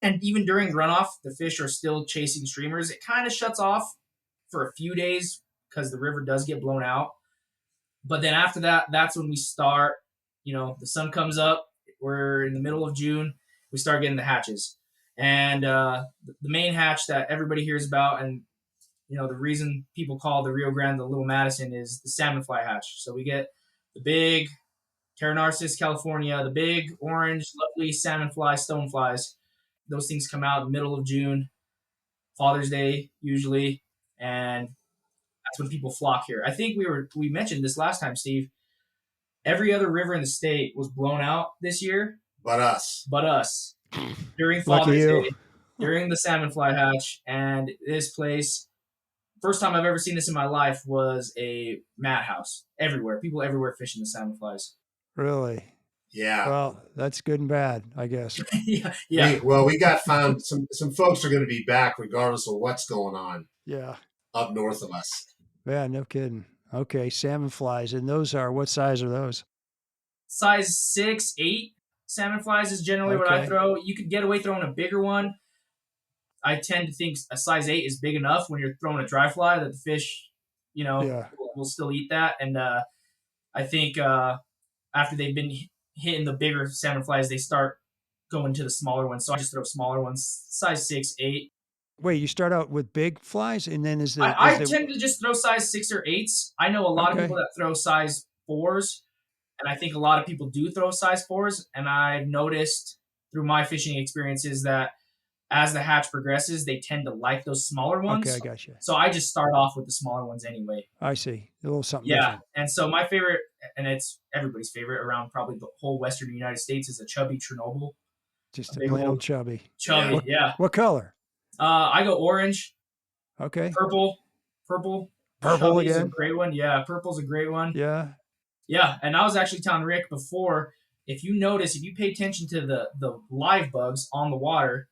And even during runoff, the fish are still chasing streamers. It kind of shuts off for a few days because the river does get blown out. But then after that, that's when we start, the sun comes up. We're in the middle of June. We start getting the hatches. And the main hatch that everybody hears about, and, the reason people call the Rio Grande the Little Madison is the salmon fly hatch. So we get the big Terranarcis California, the big orange, lovely salmon fly, stone flies. Those things come out in the middle of June, Father's Day usually, and that's when people flock here. I think we mentioned this last time, Steve. Every other river in the state was blown out this year. But us. During Father's Day, during the salmon fly hatch, and this place, first time I've ever seen this in my life was a madhouse. Everywhere. People everywhere fishing the salmon flies. Really? Yeah. Well, that's good and bad, I guess. Yeah. We got found some folks are going to be back regardless of what's going on. Yeah. Up north of us. Yeah, no kidding. Okay, salmon flies. And those are, what size are those? Size 6, 8 salmon flies is generally what I throw. You could get away throwing a bigger one. I tend to think a size 8 is big enough when you're throwing a dry fly that the fish, will still eat that. And I think after they've been hitting the bigger salmon flies, they start going to the smaller ones. So I just throw smaller ones, size 6, 8. Wait, you start out with big flies, and then I tend to just throw size 6 or 8s. I know a lot of people okay, that throw size 4s, and I think a lot of people do throw size 4s. And I've noticed through my fishing experiences that as the hatch progresses, they tend to like those smaller okay, I ones. got you. So I just start off with the smaller ones anyway. I see. A little something Yeah, different. and so my favorite, and it's everybody's favorite around probably the whole Western United States, is a chubby Chernobyl, a Just a big plain old old chubby. chubby. Yeah, What color? I go orange, Okay. purple, purple. Purple Chubby's a again? great one. Yeah, purple's a great one. Yeah. Yeah, and I was actually telling Rick before, if you notice, if you pay attention to the live bugs on the water,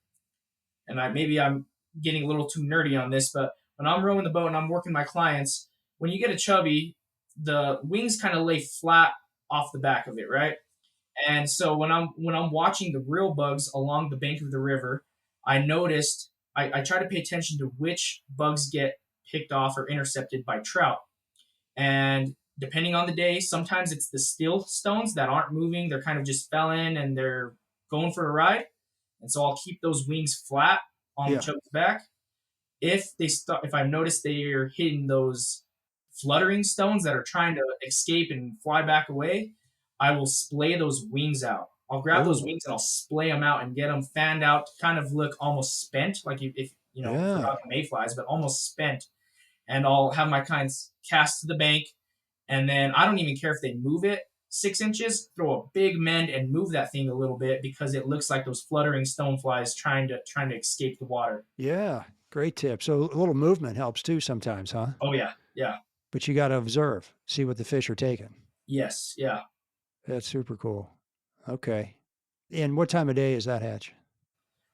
and maybe I'm getting a little too nerdy on this, but when I'm rowing the boat and I'm working my clients, when you get a chubby, the wings kind of lay flat off the back of it, right? And so when I'm watching the real bugs along the bank of the river, I noticed I try to pay attention to which bugs get picked off or intercepted by trout. And depending on the day, sometimes it's the still stones that aren't moving. They're kind of just fell in and they're going for a ride. And so I'll keep those wings flat on the Yeah. chubby's back. If I notice they're hitting those fluttering stones that are trying to escape and fly back away, I will splay those wings out. I'll grab those Oh, wings and I'll splay them out and get them fanned out to kind of look almost spent, like if yeah. forgotten mayflies, but almost spent. And I'll have my kinds cast to the bank, and then I don't even care if they move it 6 inches. Throw a big mend and move that thing a little bit because it looks like those fluttering stoneflies trying to escape the water. Yeah. Great tip. So a little movement helps too sometimes, huh? Oh yeah, yeah, But you got to observe, see what the fish are taking. yes, yeah. That's super cool. Okay. And what time of day is that hatch?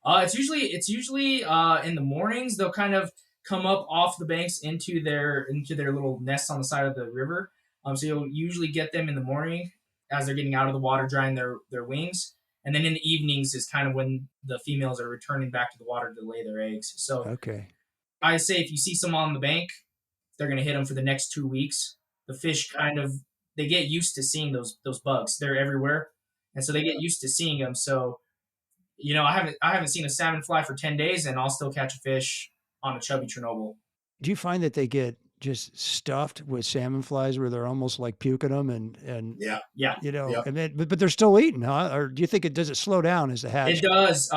It's usually in the mornings. They'll kind of come up off the banks into their little nests on the side of the river. So you'll usually get them in the morning as they're getting out of the water, drying their wings, and then in the evenings is kind of when the females are returning back to the water to lay their eggs. So Okay. I say if you see some on the bank, they're going to hit them for the next 2 weeks. The fish they get used to seeing those bugs. They're everywhere, and so they get used to seeing them. So I haven't seen a salmon fly for 10 days, and I'll still catch a fish on a chubby Chernobyl. Do you find that they get just stuffed with salmon flies where they're almost like puking them and Yeah. Yeah, Yep. and then, but they're still eating, huh? Or do you think does it slow down as the hatch? it does.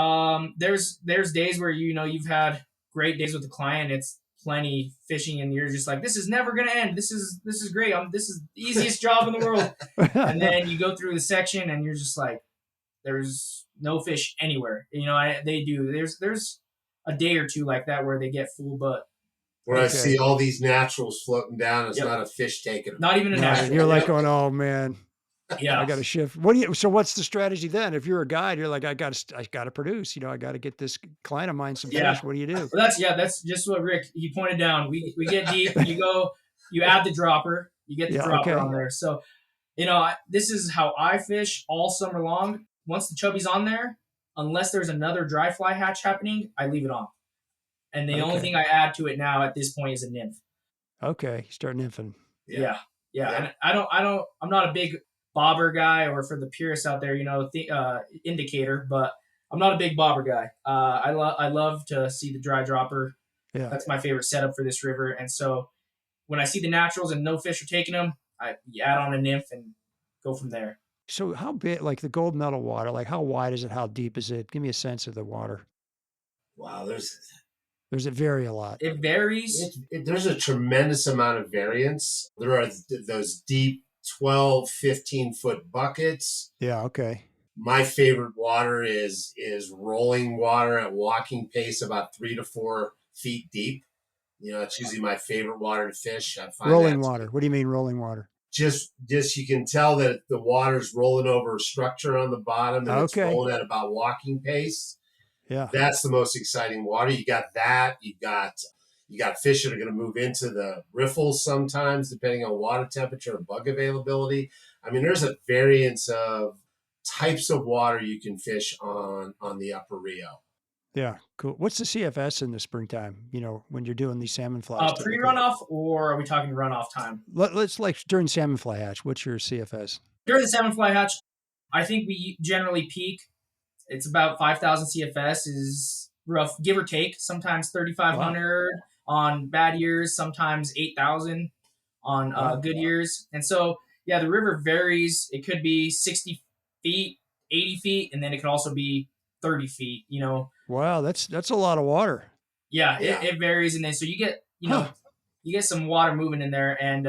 There's days where you've had great days with the client. It's plenty fishing, and you're just like, this is never gonna end. This is great. This is the easiest job in the world. And then you go through the section, and you're just like, there's no fish anywhere. They do. There's a day or two like that where they get full, but Where I Okay. see all these naturals floating down, it's Yep. not a fish taking them. not even a No, natural. you're like Yep. going, oh man, Yeah. I got to shift. So what's the strategy then? If you're a guide, you're like, I got to produce. I got to get this client of mine some Yeah. fish. What do you do? Well, that's just what Rick he pointed down. We get deep. You add the dropper. You get the Yeah, dropper okay. on there. So, this is how I fish all summer long. Once the chubby's on there, unless there's another dry fly hatch happening, I leave it on. And the only Okay. thing I add to it now at this point is a nymph. Okay, start nymphing. Yeah. Yeah. And I'm not a big bobber guy, or for the purists out there, indicator, but I'm not a big bobber guy. I love to see the dry dropper. Yeah. That's my favorite setup for this river. And so when I see the naturals and no fish are taking them, you add on a nymph and go from there. So how big, like the gold medal water, like how wide is it? How deep is it? Give me a sense of the water. Wow, Does it vary a lot? It varies. there's a tremendous amount of variance. There are those deep 12, 15-foot buckets. Yeah. Okay. My favorite water is rolling water at walking pace, about 3 to 4 feet deep. It's usually my favorite water to fish. I find Rolling that water. What do you mean rolling water? just you can tell that the water's rolling over a structure on the bottom, and it's Okay. rolling at about walking pace. Yeah. That's the most exciting water. You got that. You got fish that are going to move into the riffles sometimes, depending on water temperature and bug availability. I mean, there's a variance of types of water you can fish on the Upper Rio. Yeah. Cool. What's the CFS in the springtime? When you're doing these salmon flies. typically? Pre-runoff, or are we talking runoff time? Let's like during salmon fly hatch. What's your CFS? During the salmon fly hatch, I think we generally peak. It's about 5,000 CFS is rough, give or take. Sometimes 3,500 on bad years, sometimes 8,000 on good years. And so, yeah, the river varies. It could be 60 feet, 80 feet, and then it could also be 30 feet, you know. Wow, that's a lot of water. Yeah, it varies. And then so you get, you know, you get some water moving in there. And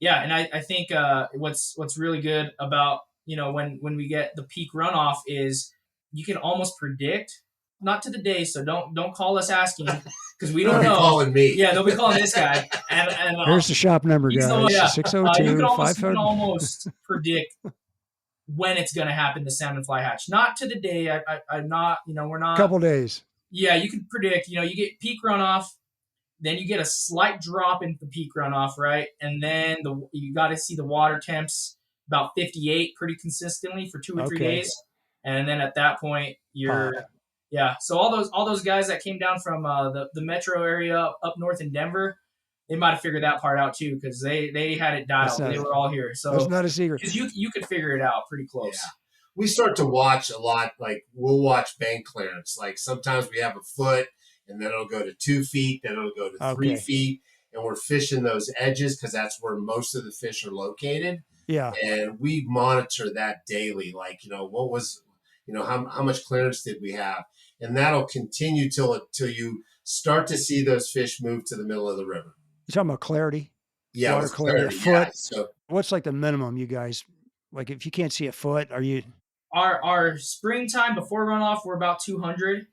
yeah, and I think what's really good about, you know, when we get the peak runoff is you can almost predict, not to the day, so don't call us asking because we don't know. Calling me. Yeah, they'll be calling this guy. And here's the shop number, guys. Yeah. 602 you can 500. almost predict when it's going to happen, the salmon fly hatch. Not to the day. I'm not, you know, we're not. Couple days. Yeah, you can predict, you know, you get peak runoff, then you get a slight drop in the peak runoff, right? And then you got to see the water temps about 58 pretty consistently for 2 or 3 days. And then at that point, yeah. So all those guys that came down from the metro area up north in Denver, they might have figured that part out too because they had it dialed. They were all here. So that's not a secret. Because you could figure it out pretty close. Yeah. We start to watch a lot. Like we'll watch bank clearance. Like sometimes we have a foot, and then it'll go to 2 feet, then it'll go to 3 feet, and we're fishing those edges because that's where most of the fish are located. Yeah, and we monitor that daily. Like, you know, what was, you know, how much clearance did we have, and that'll continue till you start to see those fish move to the middle of the river. You're talking about clarity? Yeah, water clarity. Foot. Yeah. So what's like the minimum, you guys? Like if you can't see a foot, are you? Our springtime before runoff, we're about 200.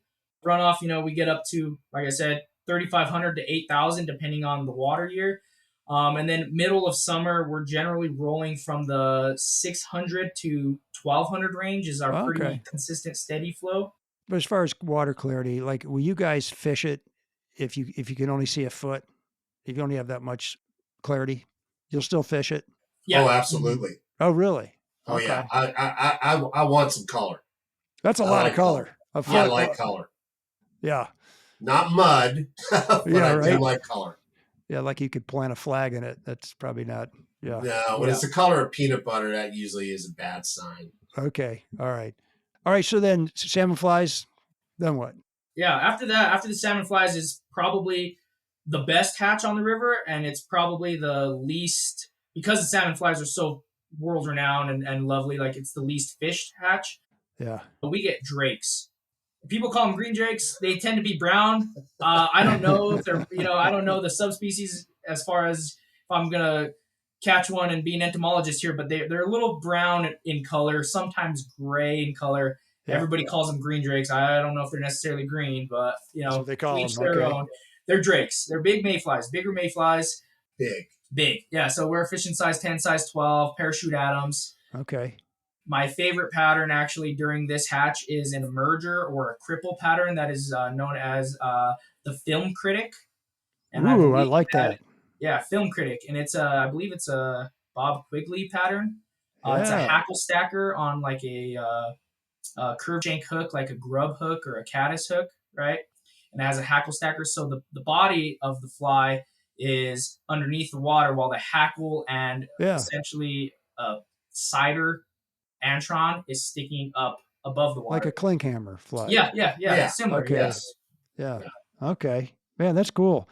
Runoff, you know, we get up to, like I said, 3,500 to 8,000, depending on the water year. And then middle of summer, we're generally rolling from the 600 to 1,200 range is our pretty consistent, steady flow. But as far as water clarity, like will you guys fish it if you can only see a foot? If you only have that much clarity, you'll still fish it? Yeah. Oh, absolutely. Oh, really? Oh, yeah. I want some color. That's a lot of color. I like color. Yeah. Not mud, but I do like color. Yeah, like you could plant a flag in it. That's probably not. Yeah. No, when it's the color of peanut butter, that usually is a bad sign. Okay. All right. So then salmon flies, then what? Yeah. After that, after the salmon flies is probably the best hatch on the river. And it's probably the least, because the salmon flies are so world renowned and lovely, like it's the least fished hatch. Yeah. But we get drakes. People call them green drakes. They tend to be brown. I don't know if they're, you know, I don't know the subspecies as far as if I'm going to catch one and be an entomologist here, but they're a little brown in color, sometimes gray in color. Yeah. Everybody calls them green drakes. I don't know if they're necessarily green, but, you know, they call them. Their own. They're drakes. They're big mayflies, bigger mayflies. Big. Yeah. So we're fishing size 10, size 12, parachute Adams. Okay. My favorite pattern actually during this hatch is an emerger or a cripple pattern that is known as the Film Critic. And I like that. Yeah, Film Critic. And it's I believe it's a Bob Quigley pattern. It's a hackle stacker on like a curved shank hook, like a grub hook or a caddis hook, right? And it has a hackle stacker. So the body of the fly is underneath the water while the hackle and essentially a cider antron is sticking up above the water. Like a clinkhammer fly. Yeah. Similar, okay. Yes. Yeah. Okay. Man, that's cool.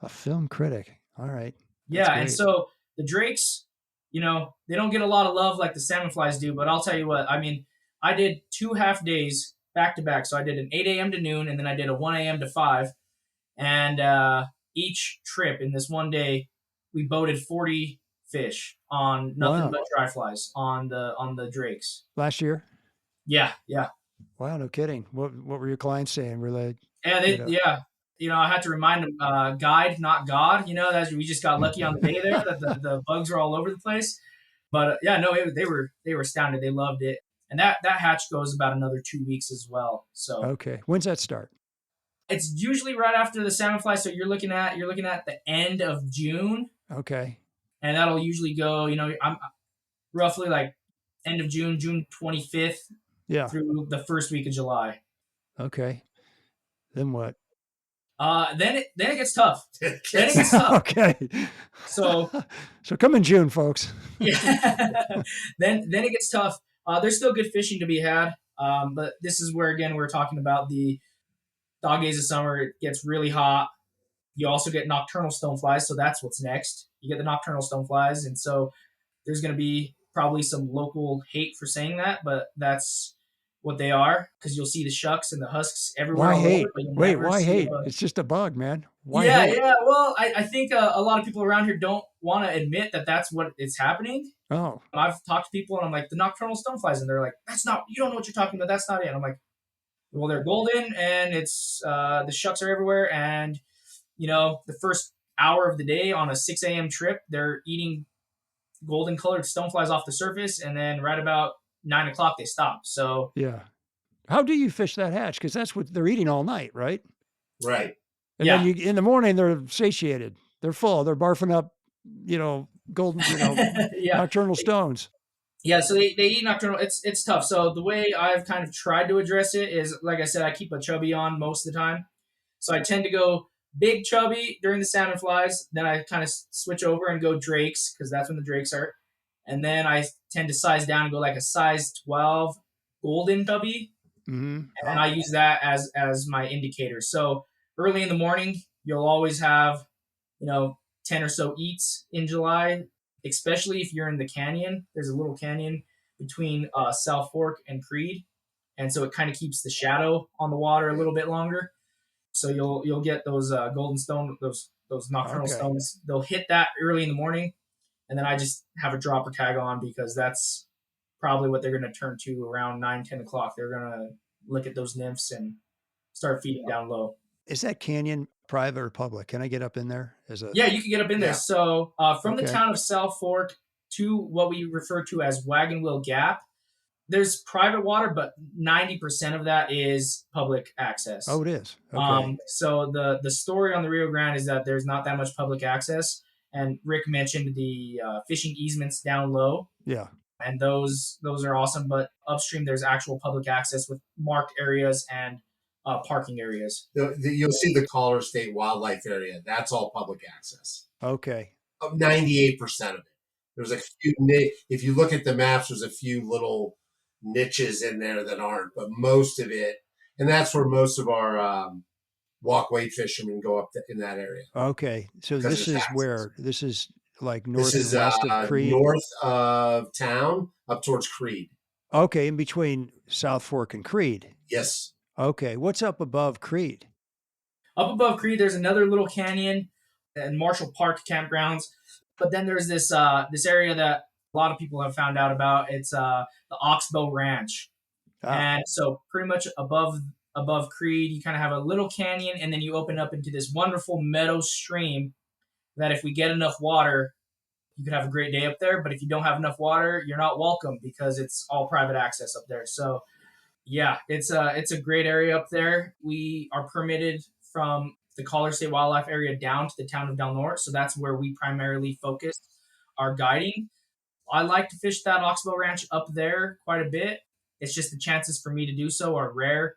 A Film Critic. All right. Yeah, and so the drakes, you know, they don't get a lot of love like the salmon flies do, but I'll tell you what, I mean, I did 2 half days back to back. So I did an 8 a.m. to noon, and then I did a 1 a.m. to 5. And each trip in this one day, we boated 40 fish on nothing but dry flies on the drakes. Last year? Yeah. Wow, no kidding. What were your clients saying? Were they? Yeah. You know, I had to remind them, guide, not God. You know, we just got lucky on the day there that the bugs were all over the place. But they were astounded. They loved it. And that hatch goes about another 2 weeks as well. So okay, when's that start? It's usually right after the salmon fly. So you're looking at the end of June. Okay. And that'll usually go, you know, I'm roughly like end of June 25th through the first week of July. Okay. Then what? Then it gets tough. Okay. So come in June, folks. Yeah. Then it gets tough. There's still good fishing to be had. But this is where, again, we're talking about the dog days of summer, it gets really hot. You also get nocturnal stoneflies, so that's what's next. You get the nocturnal stoneflies, and so there's going to be probably some local hate for saying that, but that's what they are, because you'll see the shucks and the husks everywhere. Why all over, hate? but you'll Wait, never why see a hate? bug. It's just a bug, man. Why Yeah, hate? yeah. Well, I think a lot of people around here don't want to admit that that's what is happening. Oh, I've talked to people and I'm like, the nocturnal stoneflies, and they're like, that's not, you don't know what you're talking about. That's not it. And I'm like, well, they're golden, and it's the shucks are everywhere. And, the first hour of the day on a 6 a.m. trip, they're eating golden colored stoneflies off the surface. And then right about 9 o'clock, they stop. So, yeah. How do you fish that hatch? Because that's what they're eating all night, right? Right. And yeah. then in the morning, they're satiated. They're full. They're barfing up, golden, yeah. nocturnal stones. Yeah, so they eat nocturnal. It's tough. So the way I've kind of tried to address it is, like I said, I keep a chubby on most of the time. So I tend to go big chubby during the salmon flies. Then I kind of switch over and go drakes, because that's when the drakes are. And then I tend to size down and go like a size 12 golden chubby. Mm-hmm. And I use that as my indicator. So early in the morning, you'll always have, 10 or so eats in July, especially if you're in the canyon. There's a little canyon between South Fork and Creed. And so it kind of keeps the shadow on the water a little bit longer. So you'll get those golden stone, those nocturnal stones. They'll hit that early in the morning. And then I just have a dropper tag on, because that's probably what they're going to turn to around 9, 10 o'clock. They're going to look at those nymphs and start feeding down low. Is that canyon private or public? Can I get up in there? Yeah, you can get up in there. So from the Okay. town of South Fork to what we refer to as Wagon Wheel Gap, there's private water, but 90% of that is public access. Oh, it is. Okay. So the story on the Rio Grande is that there's not that much public access. And Rick mentioned the fishing easements down low. Yeah. And those are awesome. But upstream, there's actual public access with marked areas and parking areas. You'll see the Colorado State Wildlife Area. That's all public access. Okay. 98% of it. There's a few, if you look at the maps, there's a few little niches in there that aren't, but most of it, and that's where most of our walkway fishermen go up in that area. Okay. So this is where? This is like north and west of Creed? North of town, up towards Creed. Okay, in between South Fork and Creed. Yes. Okay. What's up above Creed? Up above Creed, there's another little canyon and Marshall Park campgrounds. But then there's this area that a lot of people have found out about. It's the Oxbow Ranch. And so pretty much above Creed, you kind of have a little canyon, and then you open up into this wonderful meadow stream that if we get enough water, you could have a great day up there. But if you don't have enough water, you're not welcome, because it's all private access up there. So yeah, it's a great area up there. We are permitted from the Colorado State Wildlife Area down to the town of Del Norte. So that's where we primarily focus our guiding. I like to fish that Oxbow Ranch up there quite a bit. It's just the chances for me to do so are rare.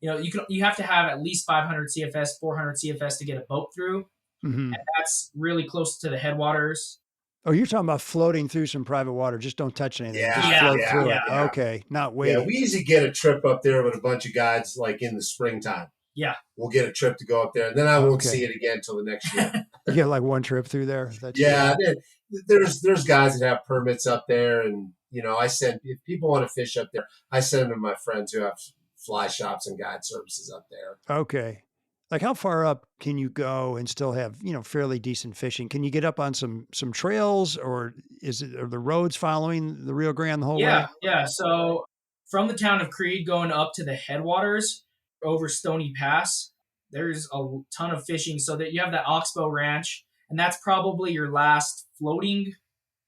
You have to have at least 500 CFS, 400 CFS to get a boat through. Mm-hmm. And that's really close to the headwaters. Oh, you're talking about floating through some private water. Just don't touch anything. Yeah, just float through it. Yeah. Okay, not waiting. Yeah, we usually get a trip up there with a bunch of guides, like in the springtime. Yeah. We'll get a trip to go up there, and then I won't see it again until the next year. You get like one trip through there? There's guys that have permits up there, and if people want to fish up there, I send them to my friends who have fly shops and guide services up there. Okay. Like how far up can you go and still have, fairly decent fishing? Can you get up on some trails, or are the roads following the Rio Grande the whole way? Yeah. So from the town of Creed going up to the headwaters over Stony Pass, there's a ton of fishing. So that you have that Oxbow Ranch, and that's probably your last floating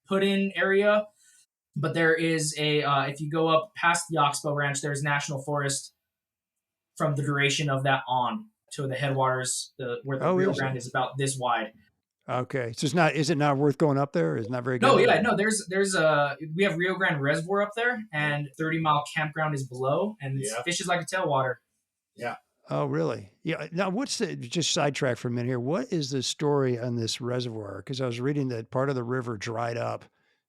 put-in area. But there is if you go up past the Oxbow Ranch, there's National Forest from the duration of that on to the headwaters, where the Rio Grande is about this wide. Okay, so is it not worth going up there? It's not very good. No. We have Rio Grande Reservoir up there, and 30-mile campground is below, and it's fishes like a tailwater. Yeah. Oh, really? Yeah. Now, just sidetrack for a minute here. What is the story on this reservoir? Because I was reading that part of the river dried up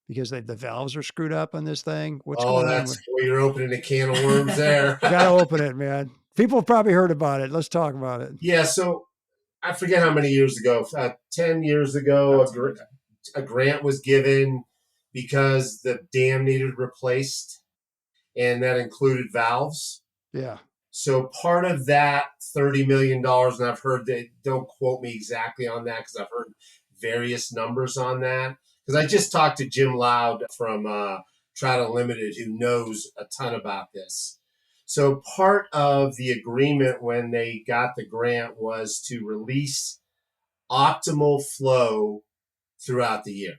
because the valves are screwed up on this thing. What's going on? You're opening a can of worms there. Gotta open it, man. People have probably heard about it. Let's talk about it. Yeah, so I forget how many years ago, 10 years ago, a grant was given because the dam needed replaced, and that included valves. Yeah. So part of that $30 million, and I've heard that, don't quote me exactly on that because I've heard various numbers on that. Because I just talked to Jim Loud from Trout Unlimited, who knows a ton about this. So part of the agreement when they got the grant was to release optimal flow throughout the year.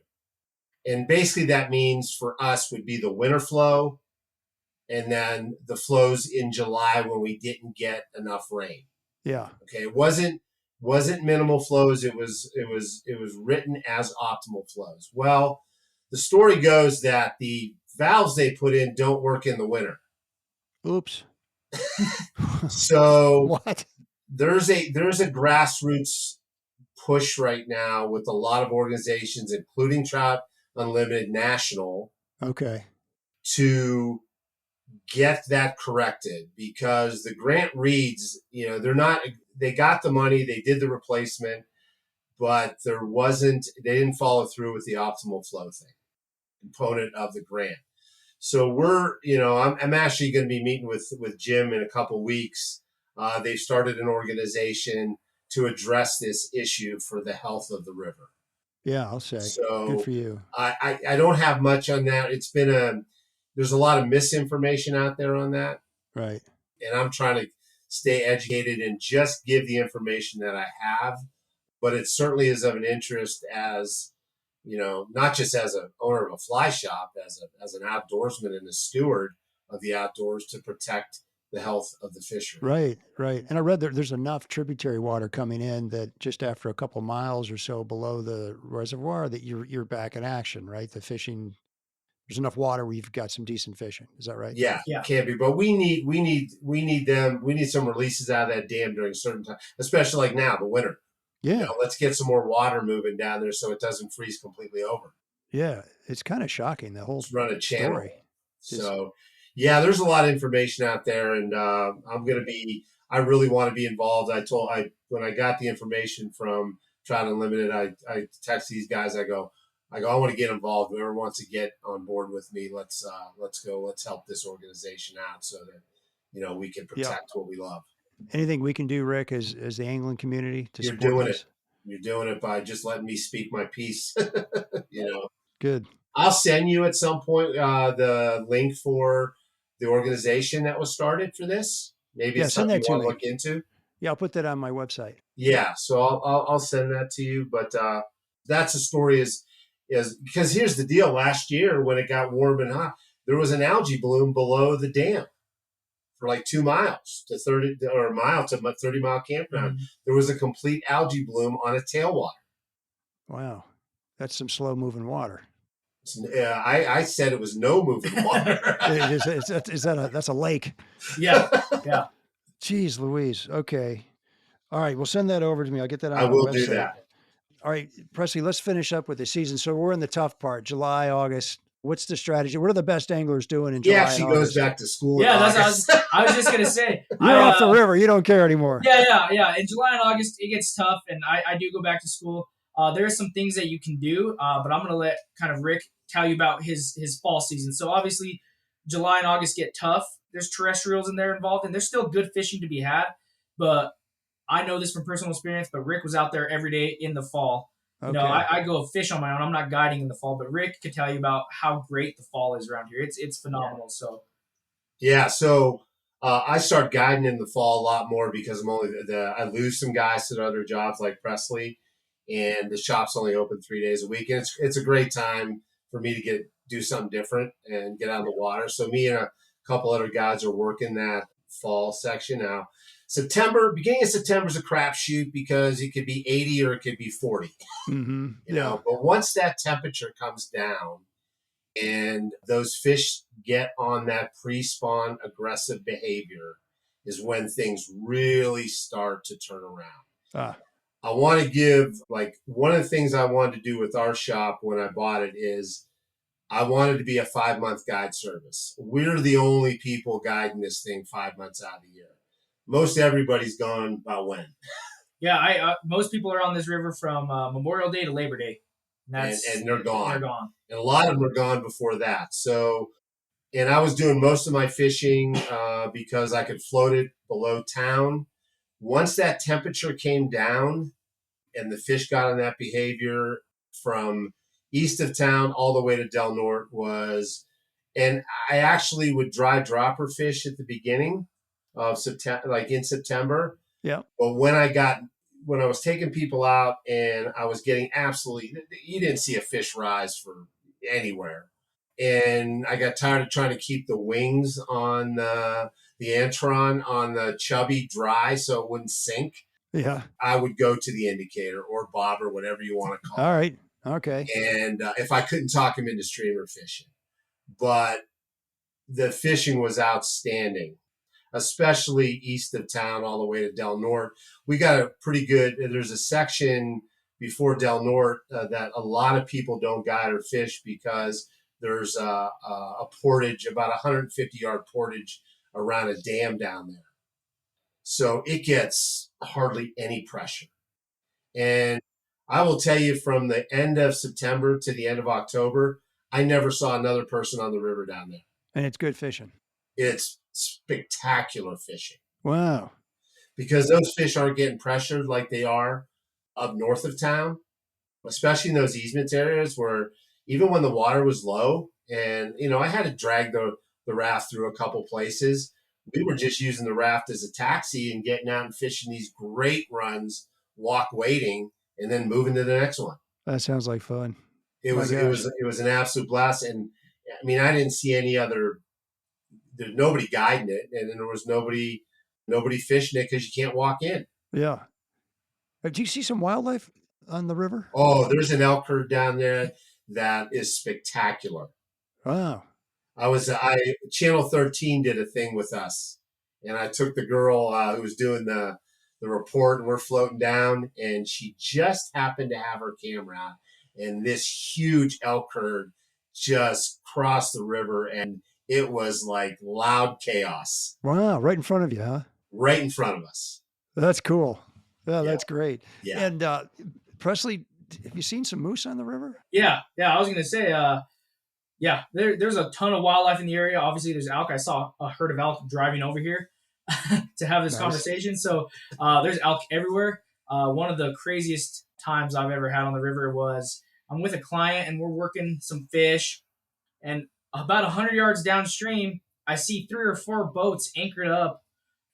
And basically that means for us would be the winter flow, and then the flows in July when we didn't get enough rain. Yeah. Okay. It wasn't minimal flows. It was written as optimal flows. Well, the story goes that the valves they put in don't work in the winter. Oops. So what? There's a grassroots push right now with a lot of organizations, including Trout Unlimited National. Okay. To get that corrected, because the grant reads, they got the money, they did the replacement, but they didn't follow through with the optimal flow thing component of the grant. So I'm actually going to be meeting with Jim in a couple weeks. They've started an organization to address this issue for the health of the river. Yeah, I'll say. So good for you. I don't have much on that. There's a lot of misinformation out there on that. Right. And I'm trying to stay educated and just give the information that I have. But it certainly is of an interest as, not just as an owner of a fly shop, as an outdoorsman and a steward of the outdoors to protect the health of the fishery. Right, right. And I read there's enough tributary water coming in that just after a couple miles or so below the reservoir that you're back in action, right? The fishing, there's enough water where you've got some decent fishing. Is that right? Yeah, can be. But we need them. We need some releases out of that dam during certain time, especially like now, the winter. Yeah. Let's get some more water moving down there so it doesn't freeze completely over. Yeah, it's kind of shocking, the whole run a channel. story. So, yeah, there's a lot of information out there, and I really want to be involved. When I got the information from Trout Unlimited, I text these guys. I go, I want to get involved. Whoever wants to get on board with me, let's go. Let's help this organization out so that we can protect what we love. Anything we can do, Rick, as the angling community to You're support doing this? it. You're doing it by just letting me speak my piece. Good. I'll send you at some point the link for the organization that was started for this. Maybe it's something you want to look into. Yeah, I'll put that on my website. Yeah, so I'll send that to you. But that's a story is because here's the deal. Last year when it got warm and hot, there was an algae bloom below the dam for like 2 miles to 30 or a mile to 30-mile campground. Mm-hmm. There was a complete algae bloom on a tailwater. Wow, that's some slow moving water. I said it was no moving water. That's a lake. Yeah. Jeez Louise. Okay. All right. Well, send that over to me. I'll get that on I will do that. All right, Presley, let's finish up with the season. So we're in the tough part, July, August. What's the strategy? What are the best anglers doing in July? He actually goes back to school. Yeah, I was just going to say. You're off the river. You don't care anymore. Yeah. In July and August, it gets tough, and I do go back to school. There are some things that you can do, but I'm going to let kind of Rick tell you about his fall season. So obviously, July and August get tough. There's terrestrials in there involved, and there's still good fishing to be had. But I know this from personal experience, but Rick was out there every day in the fall. Okay. I go fish on my own. I'm not guiding in the fall, but Rick could tell you about how great the fall is around here. It's phenomenal. So I start guiding in the fall a lot more because I lose some guys to other jobs like Presley, and the shop's only open 3 days a week, and it's a great time for me to do something different and get out of the water. So me and a couple other guys are working that fall section now. Beginning of September is a crapshoot because it could be 80 or it could be 40. Mm-hmm. But once that temperature comes down and those fish get on that pre-spawn aggressive behavior is when things really start to turn around. I want to give, one of the things I wanted to do with our shop when I bought it is I wanted to be a 5-month guide service. We're the only people guiding this thing 5 months out of the year. most everybody's gone about when. Yeah, most people are on this river from Memorial Day to Labor Day. And they're gone. They're gone. And a lot of them are gone before that. So, and I was doing most of my fishing because I could float it below town. Once that temperature came down and the fish got on that behavior, from east of town all the way to Del Norte was, and I actually would dry dropper fish at the beginning of September, like in September. Yeah. But when I was taking people out and I was getting absolutely, you didn't see a fish rise for anywhere. And I got tired of trying to keep the wings on the Antron on the chubby dry so it wouldn't sink. Yeah. I would go to the indicator or bob or whatever you want to call it. All right. Okay. And if I couldn't talk him into streamer fishing. But the fishing was outstanding, especially east of town all the way to Del Norte. We got a pretty good, there's a section before Del Norte that a lot of people don't guide or fish because there's a portage, about 150-yard portage around a dam down there. So it gets hardly any pressure. And I will tell you, from the end of September to the end of October, I never saw another person on the river down there. And it's good fishing. It's spectacular fishing. Wow. Because those fish aren't getting pressured like they are up north of town, especially in those easement areas where even when the water was low, and, you know, I had to drag the raft through a couple places. We were just using the raft as a taxi and getting out and fishing these great runs, walk waiting, and then moving to the next one. That sounds like fun. It was an absolute blast. And I mean, I didn't see any other, there's nobody guiding it, and then there was nobody fishing it because you can't walk in. Yeah. Do you see some wildlife on the river? Oh, there's an elk herd down there that is spectacular. Wow. Channel 13 did a thing with us, and I took the girl who was doing the report, and we're floating down, and she just happened to have her camera out, and this huge elk herd just crossed the river, and it was like loud chaos. Wow. Right in front of you, huh? Right in front of us. That's cool. Yeah, that's great. Yeah. And Presley, have you seen some moose on the river? Yeah. I was gonna say, there's a ton of wildlife in the area. Obviously, there's elk. I saw a herd of elk driving over here to have this conversation. So there's elk everywhere. One of the craziest times I've ever had on the river was I'm with a client and we're working some fish, and about 100 yards downstream, I see 3 or 4 boats anchored up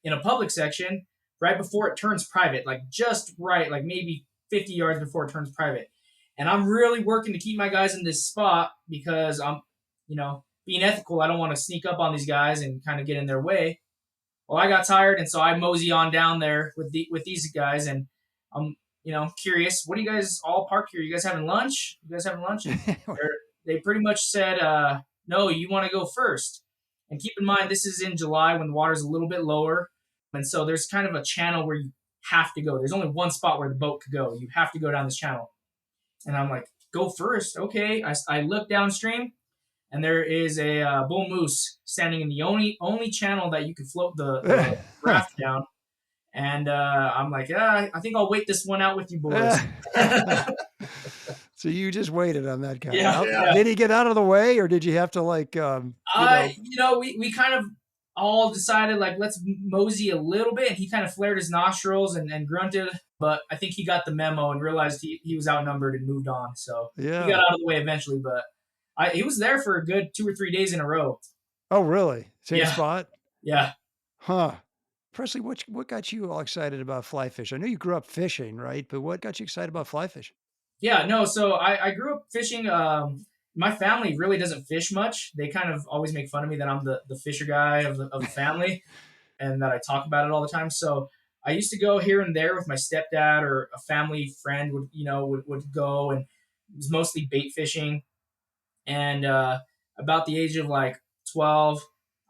in a public section right before it turns private, like just right, like maybe 50 yards before it turns private. And I'm really working to keep my guys in this spot because I'm, being ethical. I don't want to sneak up on these guys and kind of get in their way. Well, I got tired, and so I mosey on down there with these guys, and I'm, curious. What do you guys all parked here? You guys having lunch? And they pretty much said, no, you want to go first. And keep in mind, this is in July when the water's a little bit lower. And so there's kind of a channel where you have to go. There's only one spot where the boat could go. You have to go down this channel. And I'm like, go first. Okay. I look downstream, and there is a bull moose standing in the only channel that you could float the raft down. And I'm like, I think I'll wait this one out with you boys. So you just waited on that guy. Yeah. Did he get out of the way, or did you have to we kind of all decided, like, let's mosey a little bit, and he kind of flared his nostrils and grunted, but I think he got the memo and realized he was outnumbered and moved on. So he got out of the way eventually, but he was there for a good 2 or 3 days in a row. Oh, really? Same spot? Yeah. Huh. Presley, what got you all excited about fly fishing? I know you grew up fishing, right? But what got you excited about fly fishing? Yeah, no. So I grew up fishing. My family really doesn't fish much. They kind of always make fun of me that I'm the fisher guy of the family, and that I talk about it all the time. So I used to go here and there with my stepdad, or a family friend would go, and it was mostly bait fishing. And about the age of like 12,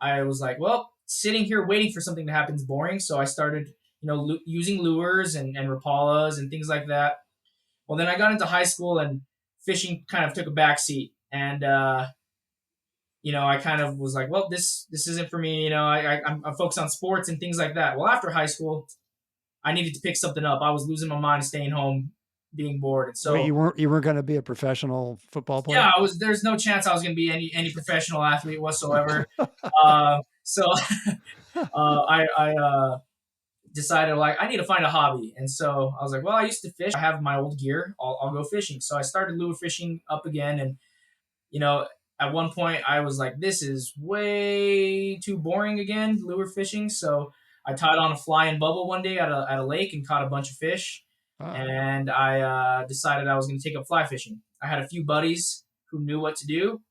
I was like, well, sitting here waiting for something to happen is boring. So I started, using lures and Rapalas and things like that. Well, then I got into high school, and fishing kind of took a backseat. And I kind of was like, well, this isn't for me. I'm focused on sports and things like that. Well, after high school, I needed to pick something up. I was losing my mind, staying home, being bored, and Wait, so you weren't going to be a professional football player? yeah, I was. There's no chance I was going to be any professional athlete whatsoever. So I decided like I need to find a hobby, and so I was like, well, I used to fish. I have my old gear. I'll go fishing. So I started lure fishing up again, and you know, at one point I was like, this is way too boring again, lure fishing. So I tied on a flying bubble one day at a lake and caught a bunch of fish. Ah, And I decided I was going to take up fly fishing. I had a few buddies who knew what to do.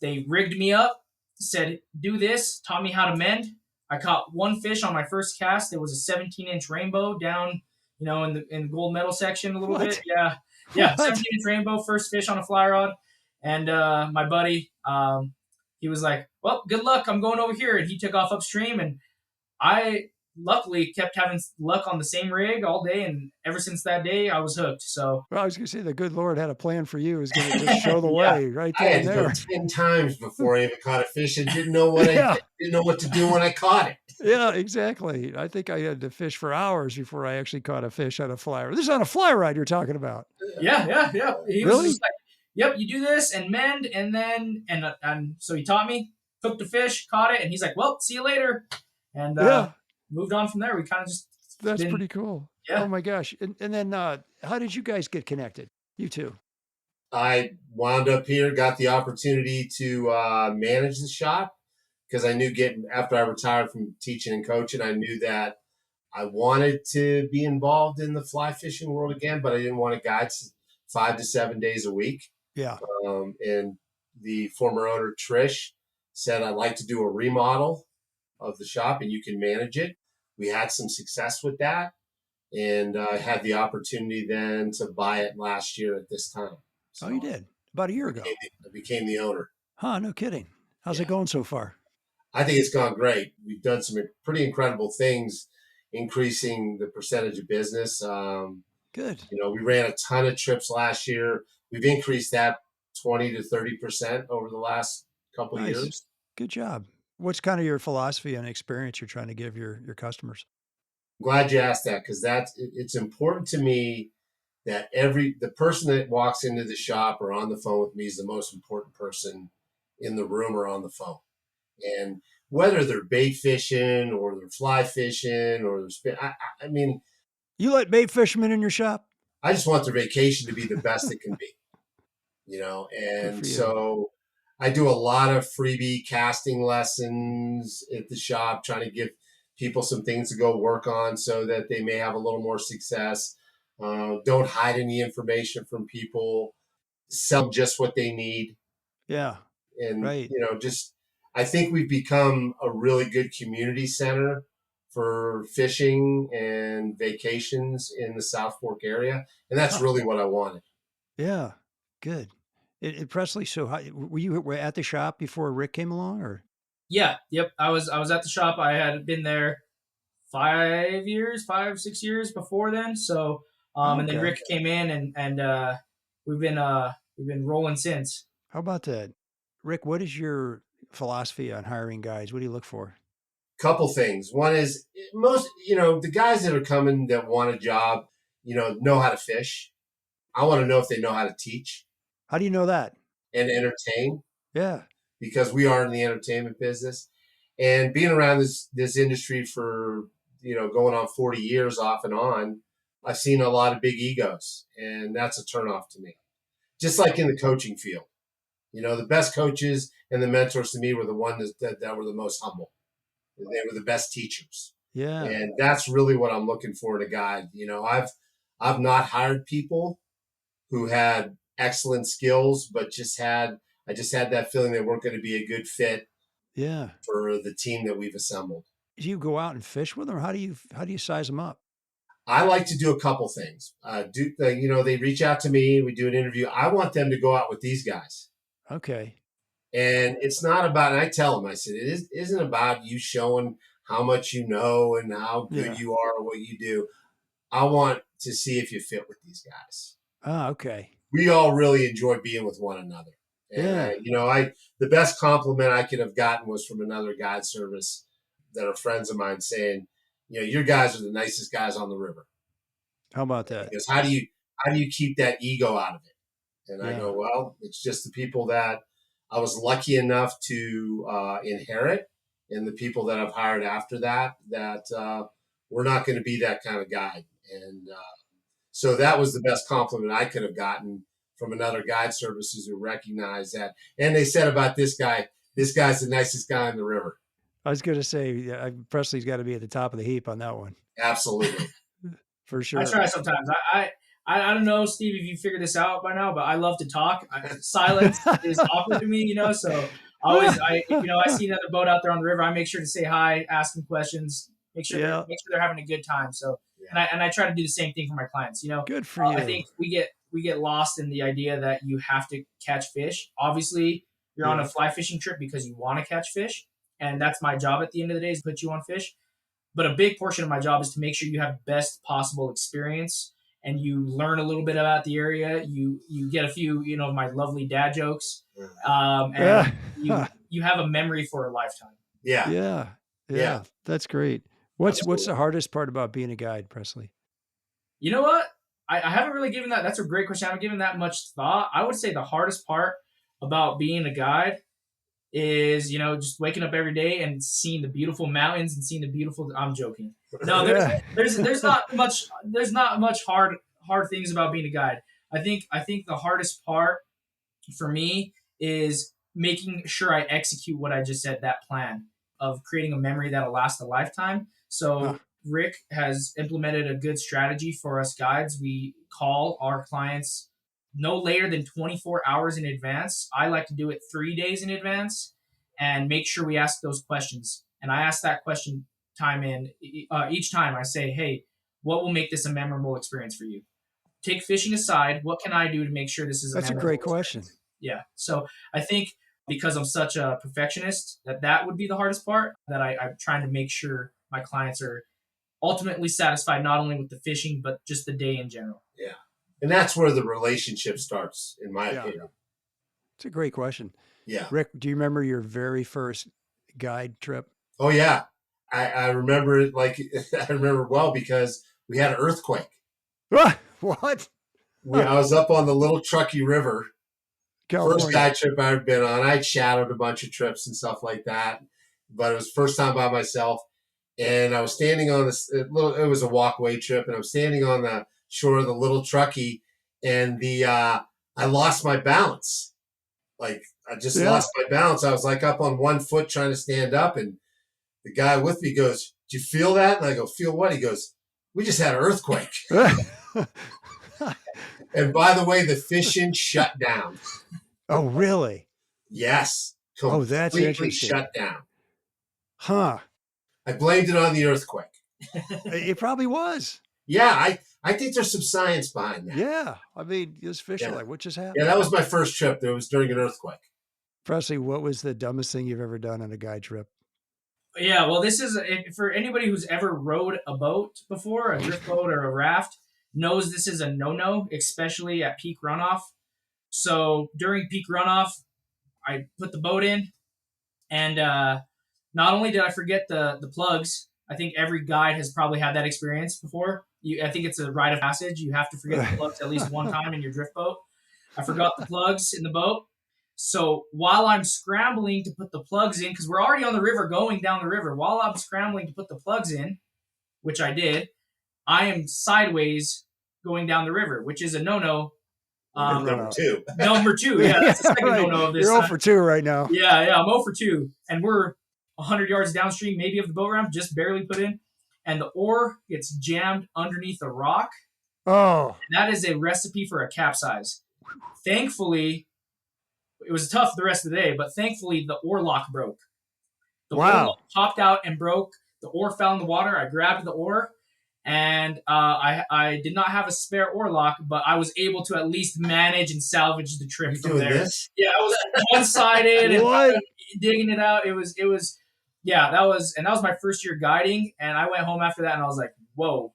They rigged me up, said, do this, taught me how to mend. I caught one fish on my first cast. It was a 17-inch rainbow down, in the gold medal section a little what? bit. Yeah. Yeah. What? 17-inch rainbow, first fish on a fly rod. And my buddy, he was like, well, good luck. I'm going over here. And he took off upstream. And I luckily kept having luck on the same rig all day. And ever since that day, I was hooked. So, Well, I was going to say the good Lord had a plan for you. He was going to just show the yeah. way right I then had and to there. go 10 times before I even caught a fish and didn't know Yeah. didn't know what to do when I caught it. Yeah, exactly. I think I had to fish for hours before I actually caught a fish on a fly rod. This is on a fly rod you're talking about. Yeah. He was Really? just like, yep, you do this and mend. And then, and so he taught me, cooked the fish, caught it. And he's like, well, see you later. And Yeah, moved on from there. We kind of just that's been, pretty cool. yeah. Oh my gosh. And then how did you guys get connected? You two? I wound up here, got the opportunity to manage the shop because I knew after I retired from teaching and coaching, I knew that I wanted to be involved in the fly fishing world again, but I didn't want to guide 5 to 7 days a week. Yeah. And the former owner, Trish, said, I'd like to do a remodel of the shop and you can manage it. We had some success with that. And I had the opportunity then to buy it last year at this time. So Oh, you did? About a year ago. I became the owner. Huh, no kidding. How's it going so far? I think it's gone great. We've done some pretty incredible things, increasing the percentage of business. Good. We ran a ton of trips last year. We've increased that 20 to 30% over the last couple of years. Good job. What's kind of your philosophy and experience you're trying to give your customers? I'm glad you asked that because it's important to me that the person that walks into the shop or on the phone with me is the most important person in the room or on the phone. And whether they're bait fishing or they're fly fishing or they're I mean, you let bait fishermen in your shop? I just want their vacation to be the best it can be, and so I do a lot of freebie casting lessons at the shop, trying to give people some things to go work on so that they may have a little more success. Don't hide any information from people. Sell just what they need. Yeah. And, right. I think we've become a really good community center for fishing and vacations in the South Fork area. And that's really what I wanted. Yeah. Good. Presley, so were you at the shop before Rick came along or? Yeah. Yep. I was at the shop. I had been there 5, 6 years before then. So, and then Rick came in and we've been rolling since. How about that? Rick, what is your philosophy on hiring guys? What do you look for? Couple things. One is the guys that are coming that want a job, know how to fish. I want to know if they know how to teach. How do you know that? And entertain. Yeah. Because we are in the entertainment business. And being around this industry for, going on 40 years off and on, I've seen a lot of big egos, and that's a turnoff to me. Just like in the coaching field. The best coaches and the mentors to me were the ones that were the most humble. They were the best teachers. Yeah. And that's really what I'm looking for in a guide. I've not hired people who had excellent skills, but I just had that feeling they weren't going to be a good fit for the team that we've assembled. Do you go out and fish with them, or how do you size them up? I like to do a couple things. They reach out to me, we do an interview. I want them to go out with these guys. Okay. And it's not about, and I tell them, I said, it isn't about you showing how much you know and how good you are or what you do. I want to see if you fit with these guys. Ah, okay. We all really enjoy being with one another. And, the best compliment I could have gotten was from another guide service that are friends of mine saying, your guys are the nicest guys on the river. How about that? Because how do you keep that ego out of it? And I go, well, it's just the people that I was lucky enough to inherit, and the people that I've hired after that we're not going to be that kind of guide. And so that was the best compliment I could have gotten from another guide services who recognized that. And they said about this guy's the nicest guy on the river. I was going to say, Presley's got to be at the top of the heap on that one. Absolutely. For sure. I try sometimes. I don't know, Steve, if you figured this out by now, but I love to talk. Silence is awkward to me, so I see another boat out there on the river. I make sure to say hi, ask them questions, make sure they're having a good time. So, and I try to do the same thing for my clients, Good for you. I think we get lost in the idea that you have to catch fish. Obviously, you're on a fly fishing trip because you want to catch fish. And that's my job at the end of the day, is put you on fish. But a big portion of my job is to make sure you have best possible experience and you learn a little bit about the area. You get a few, my lovely dad jokes, and you have a memory for a lifetime. Yeah. That's great. What's the hardest part about being a guide, Presley? You know what? I haven't really given that. That's a great question. I haven't given that much thought. I would say the hardest part about being a guide is, just waking up every day and seeing the beautiful mountains and seeing the beautiful. I'm joking. No, there's not much hard things about being a guide. I think the hardest part for me is making sure I execute what I just said, that plan of creating a memory that'll last a lifetime. So Rick has implemented a good strategy for us guides. We call our clients no later than 24 hours in advance. I like to do it 3 days in advance and make sure we ask those questions. And I ask that question each time. I say, hey, what will make this a memorable experience for you? Take fishing aside, what can I do to make sure this is a memorable great question. Experience? Yeah. So I think because I'm such a perfectionist, that would be the hardest part, that I'm trying to make sure my clients are ultimately satisfied, not only with the fishing, but just the day in general. Yeah. And that's where the relationship starts, in my opinion. It's a great question. Yeah. Rick, do you remember your very first guide trip? Oh, yeah. I remember it I remember well because we had an earthquake. What? I was up on the Little Truckee River. California. First guide trip I'd been on. I'd shadowed a bunch of trips and stuff like that, but it was first time by myself. And I was standing on it was a walkway trip, and I'm standing on the shore of the Little Truckee, and I lost my balance. I just lost my balance. I was up on one foot trying to stand up, and the guy with me goes, "Do you feel that?" And I go, "Feel what?" He goes, "We just had an earthquake." And by the way, the fishing shut down. Oh, really? Yes. Oh, that's interesting. Shut down. Huh. I blamed it on the earthquake. It probably was. Yeah, I think there's some science behind that. Yeah. I mean, this fish are what just happened? Yeah, that was my first trip. There was during an earthquake. Presley, what was the dumbest thing you've ever done on a guide trip? Yeah, well, this is for anybody who's ever rowed a boat before, a drift boat or a raft, knows this is a no-no, especially at peak runoff. So during peak runoff, I put the boat in, and not only did I forget the plugs, I think every guide has probably had that experience before. I think it's a rite of passage. You have to forget the plugs at least one time in your drift boat. I forgot the plugs in the boat. So while I'm scrambling to put the plugs in, because we're already on the river going down the river, while I'm scrambling to put the plugs in, which I did, I am sideways going down the river, which is a no-no. Number two. Number two, yeah. That's the second no-no of this. You're 0 for 2 right now. Yeah, I'm 0 for 2. And we're 100 yards downstream, maybe, of the boat ramp, just barely put in. And the oar gets jammed underneath a rock. Oh. And that is a recipe for a capsize. Thankfully, it was tough the rest of the day, but thankfully the oar lock broke. The oar lock popped out and broke. The oar fell in the water. I grabbed the oar, and I did not have a spare oar lock, but I was able to at least manage and salvage the trip from there. This? Yeah, I was one-sided and digging it out. It was that was my first year guiding, and I went home after that, and I was like, whoa.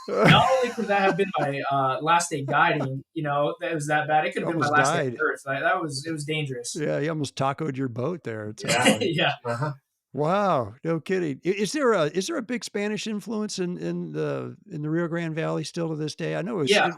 Not only could that have been my last day guiding, that was that bad. It could have been my Almost last day on died. Earth. It was dangerous. Yeah, you almost tacoed your boat there at some Yeah. point. Yeah. Uh-huh. Wow, no kidding. Is there a big Spanish influence in the Rio Grande Valley still to this day? I know it's Yeah.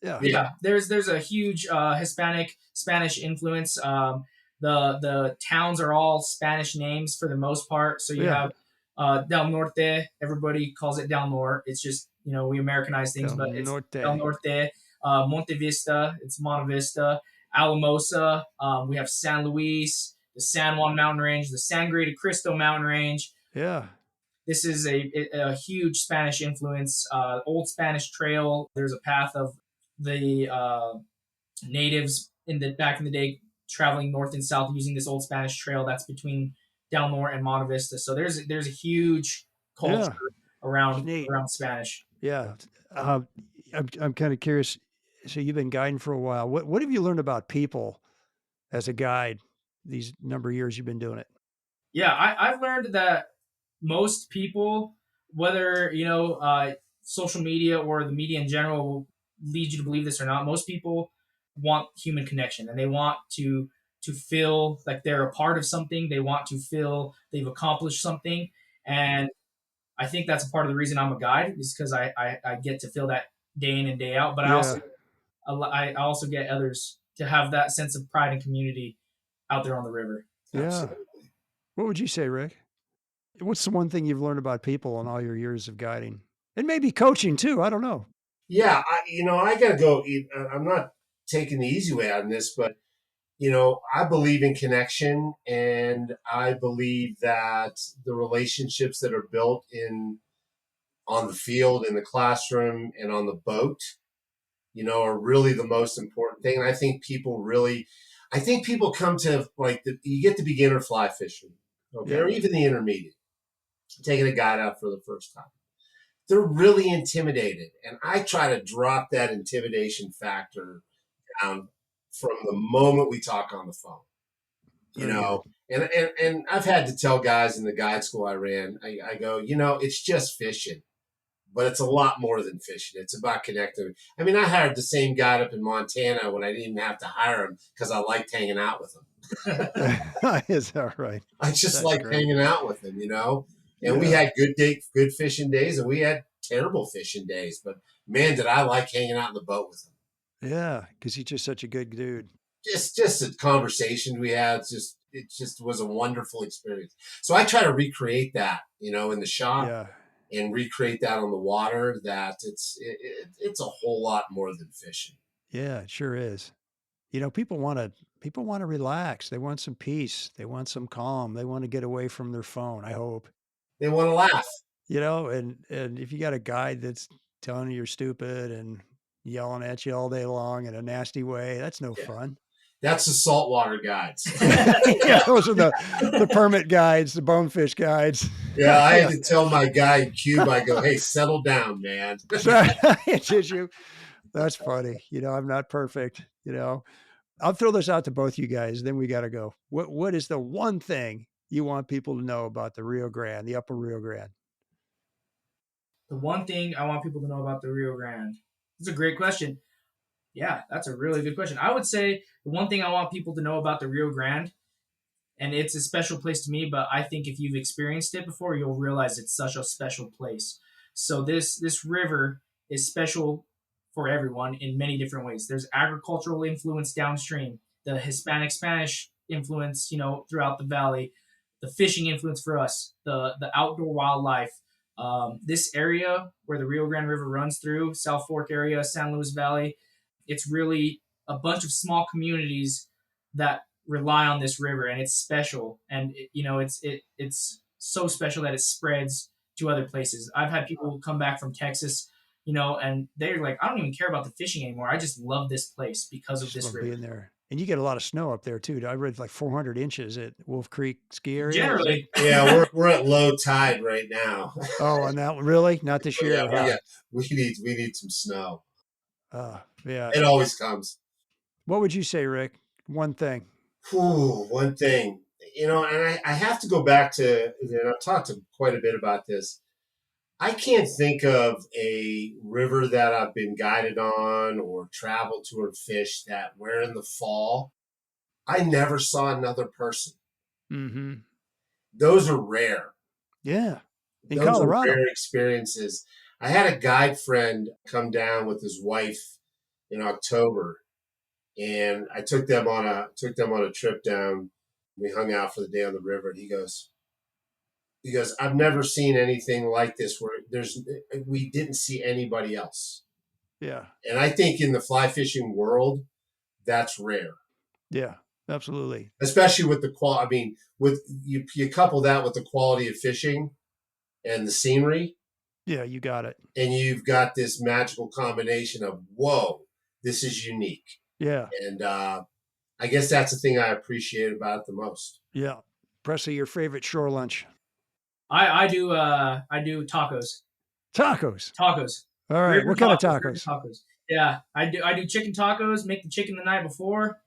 yeah. Yeah. There's a huge Hispanic Spanish influence. The towns are all Spanish names for the most part. So you Yeah. have Del Norte. Everybody calls it Del Norte. It's just we Americanize things, Del but it's Norte. Del Norte. Monte Vista. It's Monte Vista. Alamosa. We have San Luis, the San Juan Mountain Range, the Sangre de Cristo Mountain Range. Yeah. This is a huge Spanish influence. Old Spanish Trail. There's a path of the natives back in the day traveling north and south using this old Spanish trail that's between Del Norte and Monte Vista. So there's a huge culture around Spanish. Yeah. I'm kind of curious. So you've been guiding for a while. What have you learned about people as a guide these number of years you've been doing it? Yeah, I've learned that most people, whether social media or the media in general, will lead you to believe this or not. Most people want human connection, and they want to feel like they're a part of something. They want to feel they've accomplished something, and I think that's a part of the reason I'm a guide is because I get to feel that day in and day out. But I also get others to have that sense of pride and community out there on the river. Yeah. Absolutely. What would you say, Rick? What's the one thing you've learned about people in all your years of guiding? And maybe coaching too. I don't know. Yeah, I got to go. I'm not taking the easy way out of this, but I believe in connection, and I believe that the relationships that are built on the field, in the classroom, and on the boat, are really the most important thing. And I think people come to you get the beginner fly fisherman, okay, or even the intermediate, taking a guide out for the first time. They're really intimidated, and I try to drop that intimidation factor down from the moment we talk on the phone. And I've had to tell guys in the guide school I ran, I go, it's just fishing, but it's a lot more than fishing. It's about connecting. I mean, I hired the same guide up in Montana when I didn't even have to hire him because I liked hanging out with him. Is that right? I just like hanging out with him, And we had good fishing days, and we had terrible fishing days. But man, did I like hanging out in the boat with him. Yeah, because he's just such a good dude. Just the conversation we had, it just was a wonderful experience. So I try to recreate that, in the shop, and recreate that on the water. That it's a whole lot more than fishing. Yeah, it sure is. People want to relax. They want some peace. They want some calm. They want to get away from their phone. I hope they want to laugh. And if you got a guide that's telling you you're stupid and yelling at you all day long in a nasty way, that's no fun. That's the saltwater guides. Yeah, those are the permit guides, the bonefish guides. Yeah, I had to tell my guy in Cuba, I go, hey, settle down, man. Did you? That's funny. I'm not perfect. I'll throw this out to both you guys. Then we got to go. What is the one thing you want people to know about the Rio Grande, the Upper Rio Grande? The one thing I want people to know about the Rio Grande. It's a great question. Yeah, that's a really good question. I would say the one thing I want people to know about the Rio Grande, and it's a special place to me, but I think if you've experienced it before, you'll realize it's such a special place. So this river is special for everyone in many different ways. There's agricultural influence downstream, the Hispanic Spanish influence, throughout the valley, the fishing influence for us, the outdoor wildlife. This area where the Rio Grande River runs through, South Fork area, San Luis Valley, it's really a bunch of small communities that rely on this river, and it's special. And it's so special that it spreads to other places. I've had people come back from Texas, and they're like, I don't even care about the fishing anymore. I just love this place because of this river. Being there. And you get a lot of snow up there too. I read like 400 inches at Wolf Creek ski area. Generally. Yeah, we're at low tide right now. Oh, and that really? Not this year. Yeah, we need some snow. Yeah. It always comes. What would you say, Rick? One thing. One thing. And I have to go back to, and I've talked quite a bit about this. I can't think of a river that I've been guided on or traveled to or fished that where in the fall I never saw another person. Mm-hmm. Those are rare. Yeah. In Those Colorado. are rare experiences. I had a guide friend come down with his wife in October, and I took them on a trip down. We hung out for the day on the river, and he goes, I've never seen anything like this where we didn't see anybody else. Yeah. And I think in the fly fishing world, that's rare. Yeah, absolutely. Especially with the quality. I mean, with you couple that with the quality of fishing and the scenery. Yeah, you got it. And you've got this magical combination of, whoa, this is unique. Yeah. And I guess that's the thing I appreciate about it the most. Yeah. Presley, your favorite shore lunch? I do tacos. Tacos. Tacos. All right. River What kind of river tacos? Tacos. Yeah, I do chicken tacos. Make the chicken the night before.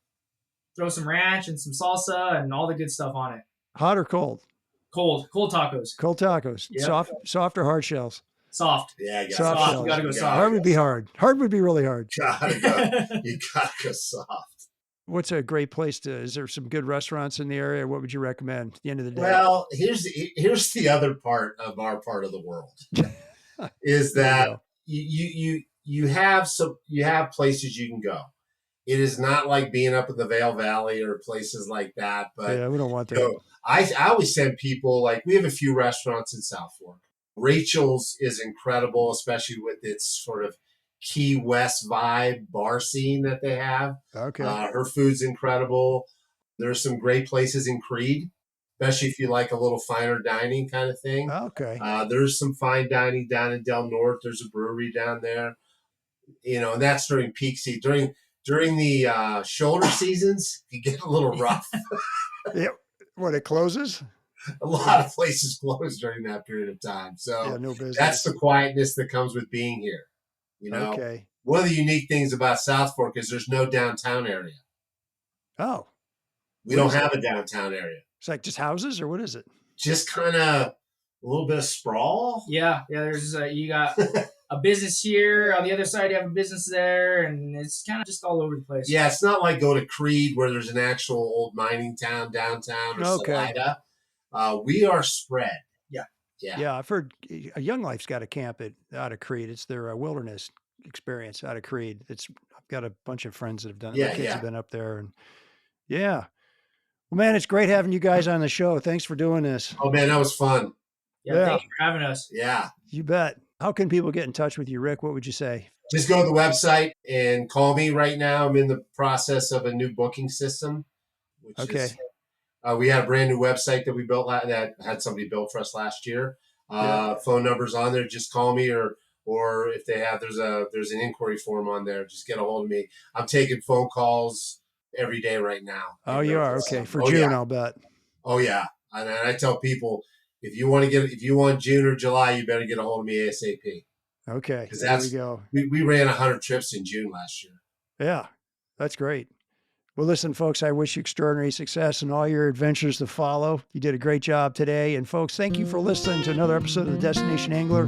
Throw some ranch and some salsa and all the good stuff on it. Hot or cold? Cold tacos. Cold tacos. Yep. Soft or hard shells? Soft. Yeah, you soft soft. shells. You gotta go soft. Hard would be hard. Hard would be really hard. You gotta go soft. What's a great place is there some good restaurants in the area? What would you recommend at the end of the day? Well, here's the other part of our part of the world is that you have places you can go. It is not like being up in the Vail Valley or places like that. But yeah, we don't want that. I always send people, like, we have a few restaurants in South Fork. Rachel's is incredible, especially with its sort of Key West vibe bar scene that they have. Okay. Her food's incredible. There's some great places in Creed, especially if you like a little finer dining kind of thing. Okay. There's some fine dining down in Del Norte. There's a brewery down there, and that's during peak season. During the shoulder seasons, you get a little rough. Yeah. When it closes? A lot of places close during that period of time. So yeah, no business. That's the quietness that comes with being here. Okay. One of the unique things about South Fork is there's no downtown area. Oh. We don't have a downtown area. It's like just houses, or what is it? Just kind of a little bit of sprawl. Yeah. There's you got a business here on the other side. You have a business there, and it's kind of just all over the place. Yeah, it's not like go to Creed where there's an actual old mining town downtown or Salida. We are spread. Yeah, I've heard Young Life's got a camp out of Creed. It's their wilderness experience out of Creed. I've got a bunch of friends that have done it. Yeah, My kids have been up there, and yeah. Well, man, it's great having you guys on the show. Thanks for doing this. Oh man, that was fun. Yeah. Thank you for having us. Yeah, you bet. How can people get in touch with you, Rick? What would you say? Just go to the website and call me right now. I'm in the process of a new booking system. We had a brand new website that we built that had somebody built for us last year. Phone numbers on there. Just call me, or if they have, there's an inquiry form on there. Just get a hold of me. I'm taking phone calls every day right now. Oh, you are? Okay. For June, I'll bet. Oh yeah. And I tell people, if you want June or July, you better get a hold of me ASAP. Okay. Because there we go. We ran 100 trips in June last year. Yeah, that's great. Well, listen, folks, I wish you extraordinary success in all your adventures to follow. You did a great job today. And folks, thank you for listening to another episode of the Destination Angler.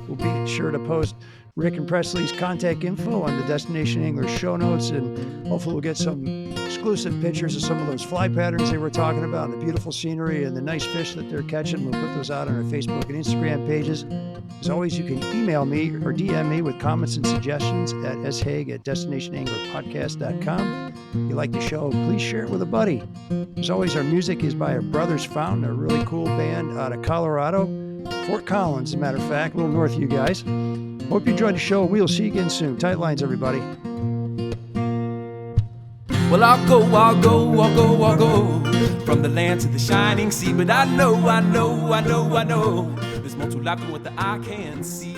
We'll be sure to post Rick and Presley's contact info on the Destination Angler show notes, and hopefully we'll get some exclusive pictures of some of those fly patterns they were talking about, and the beautiful scenery and the nice fish that they're catching. We'll put those out on our Facebook and Instagram pages. As always, you can email me or DM me with comments and suggestions at shaig@destinationanglerpodcast.com. If you like the show, please share it with a buddy. As always, our music is by our Brothers Fountain, a really cool band out of Colorado, Fort Collins, as a matter of fact, a little north of you guys. Hope you enjoyed the show. We'll see you again soon. Tight lines, everybody. Well, I'll go from the land to the shining sea. But I know there's more to life than what the eye can see.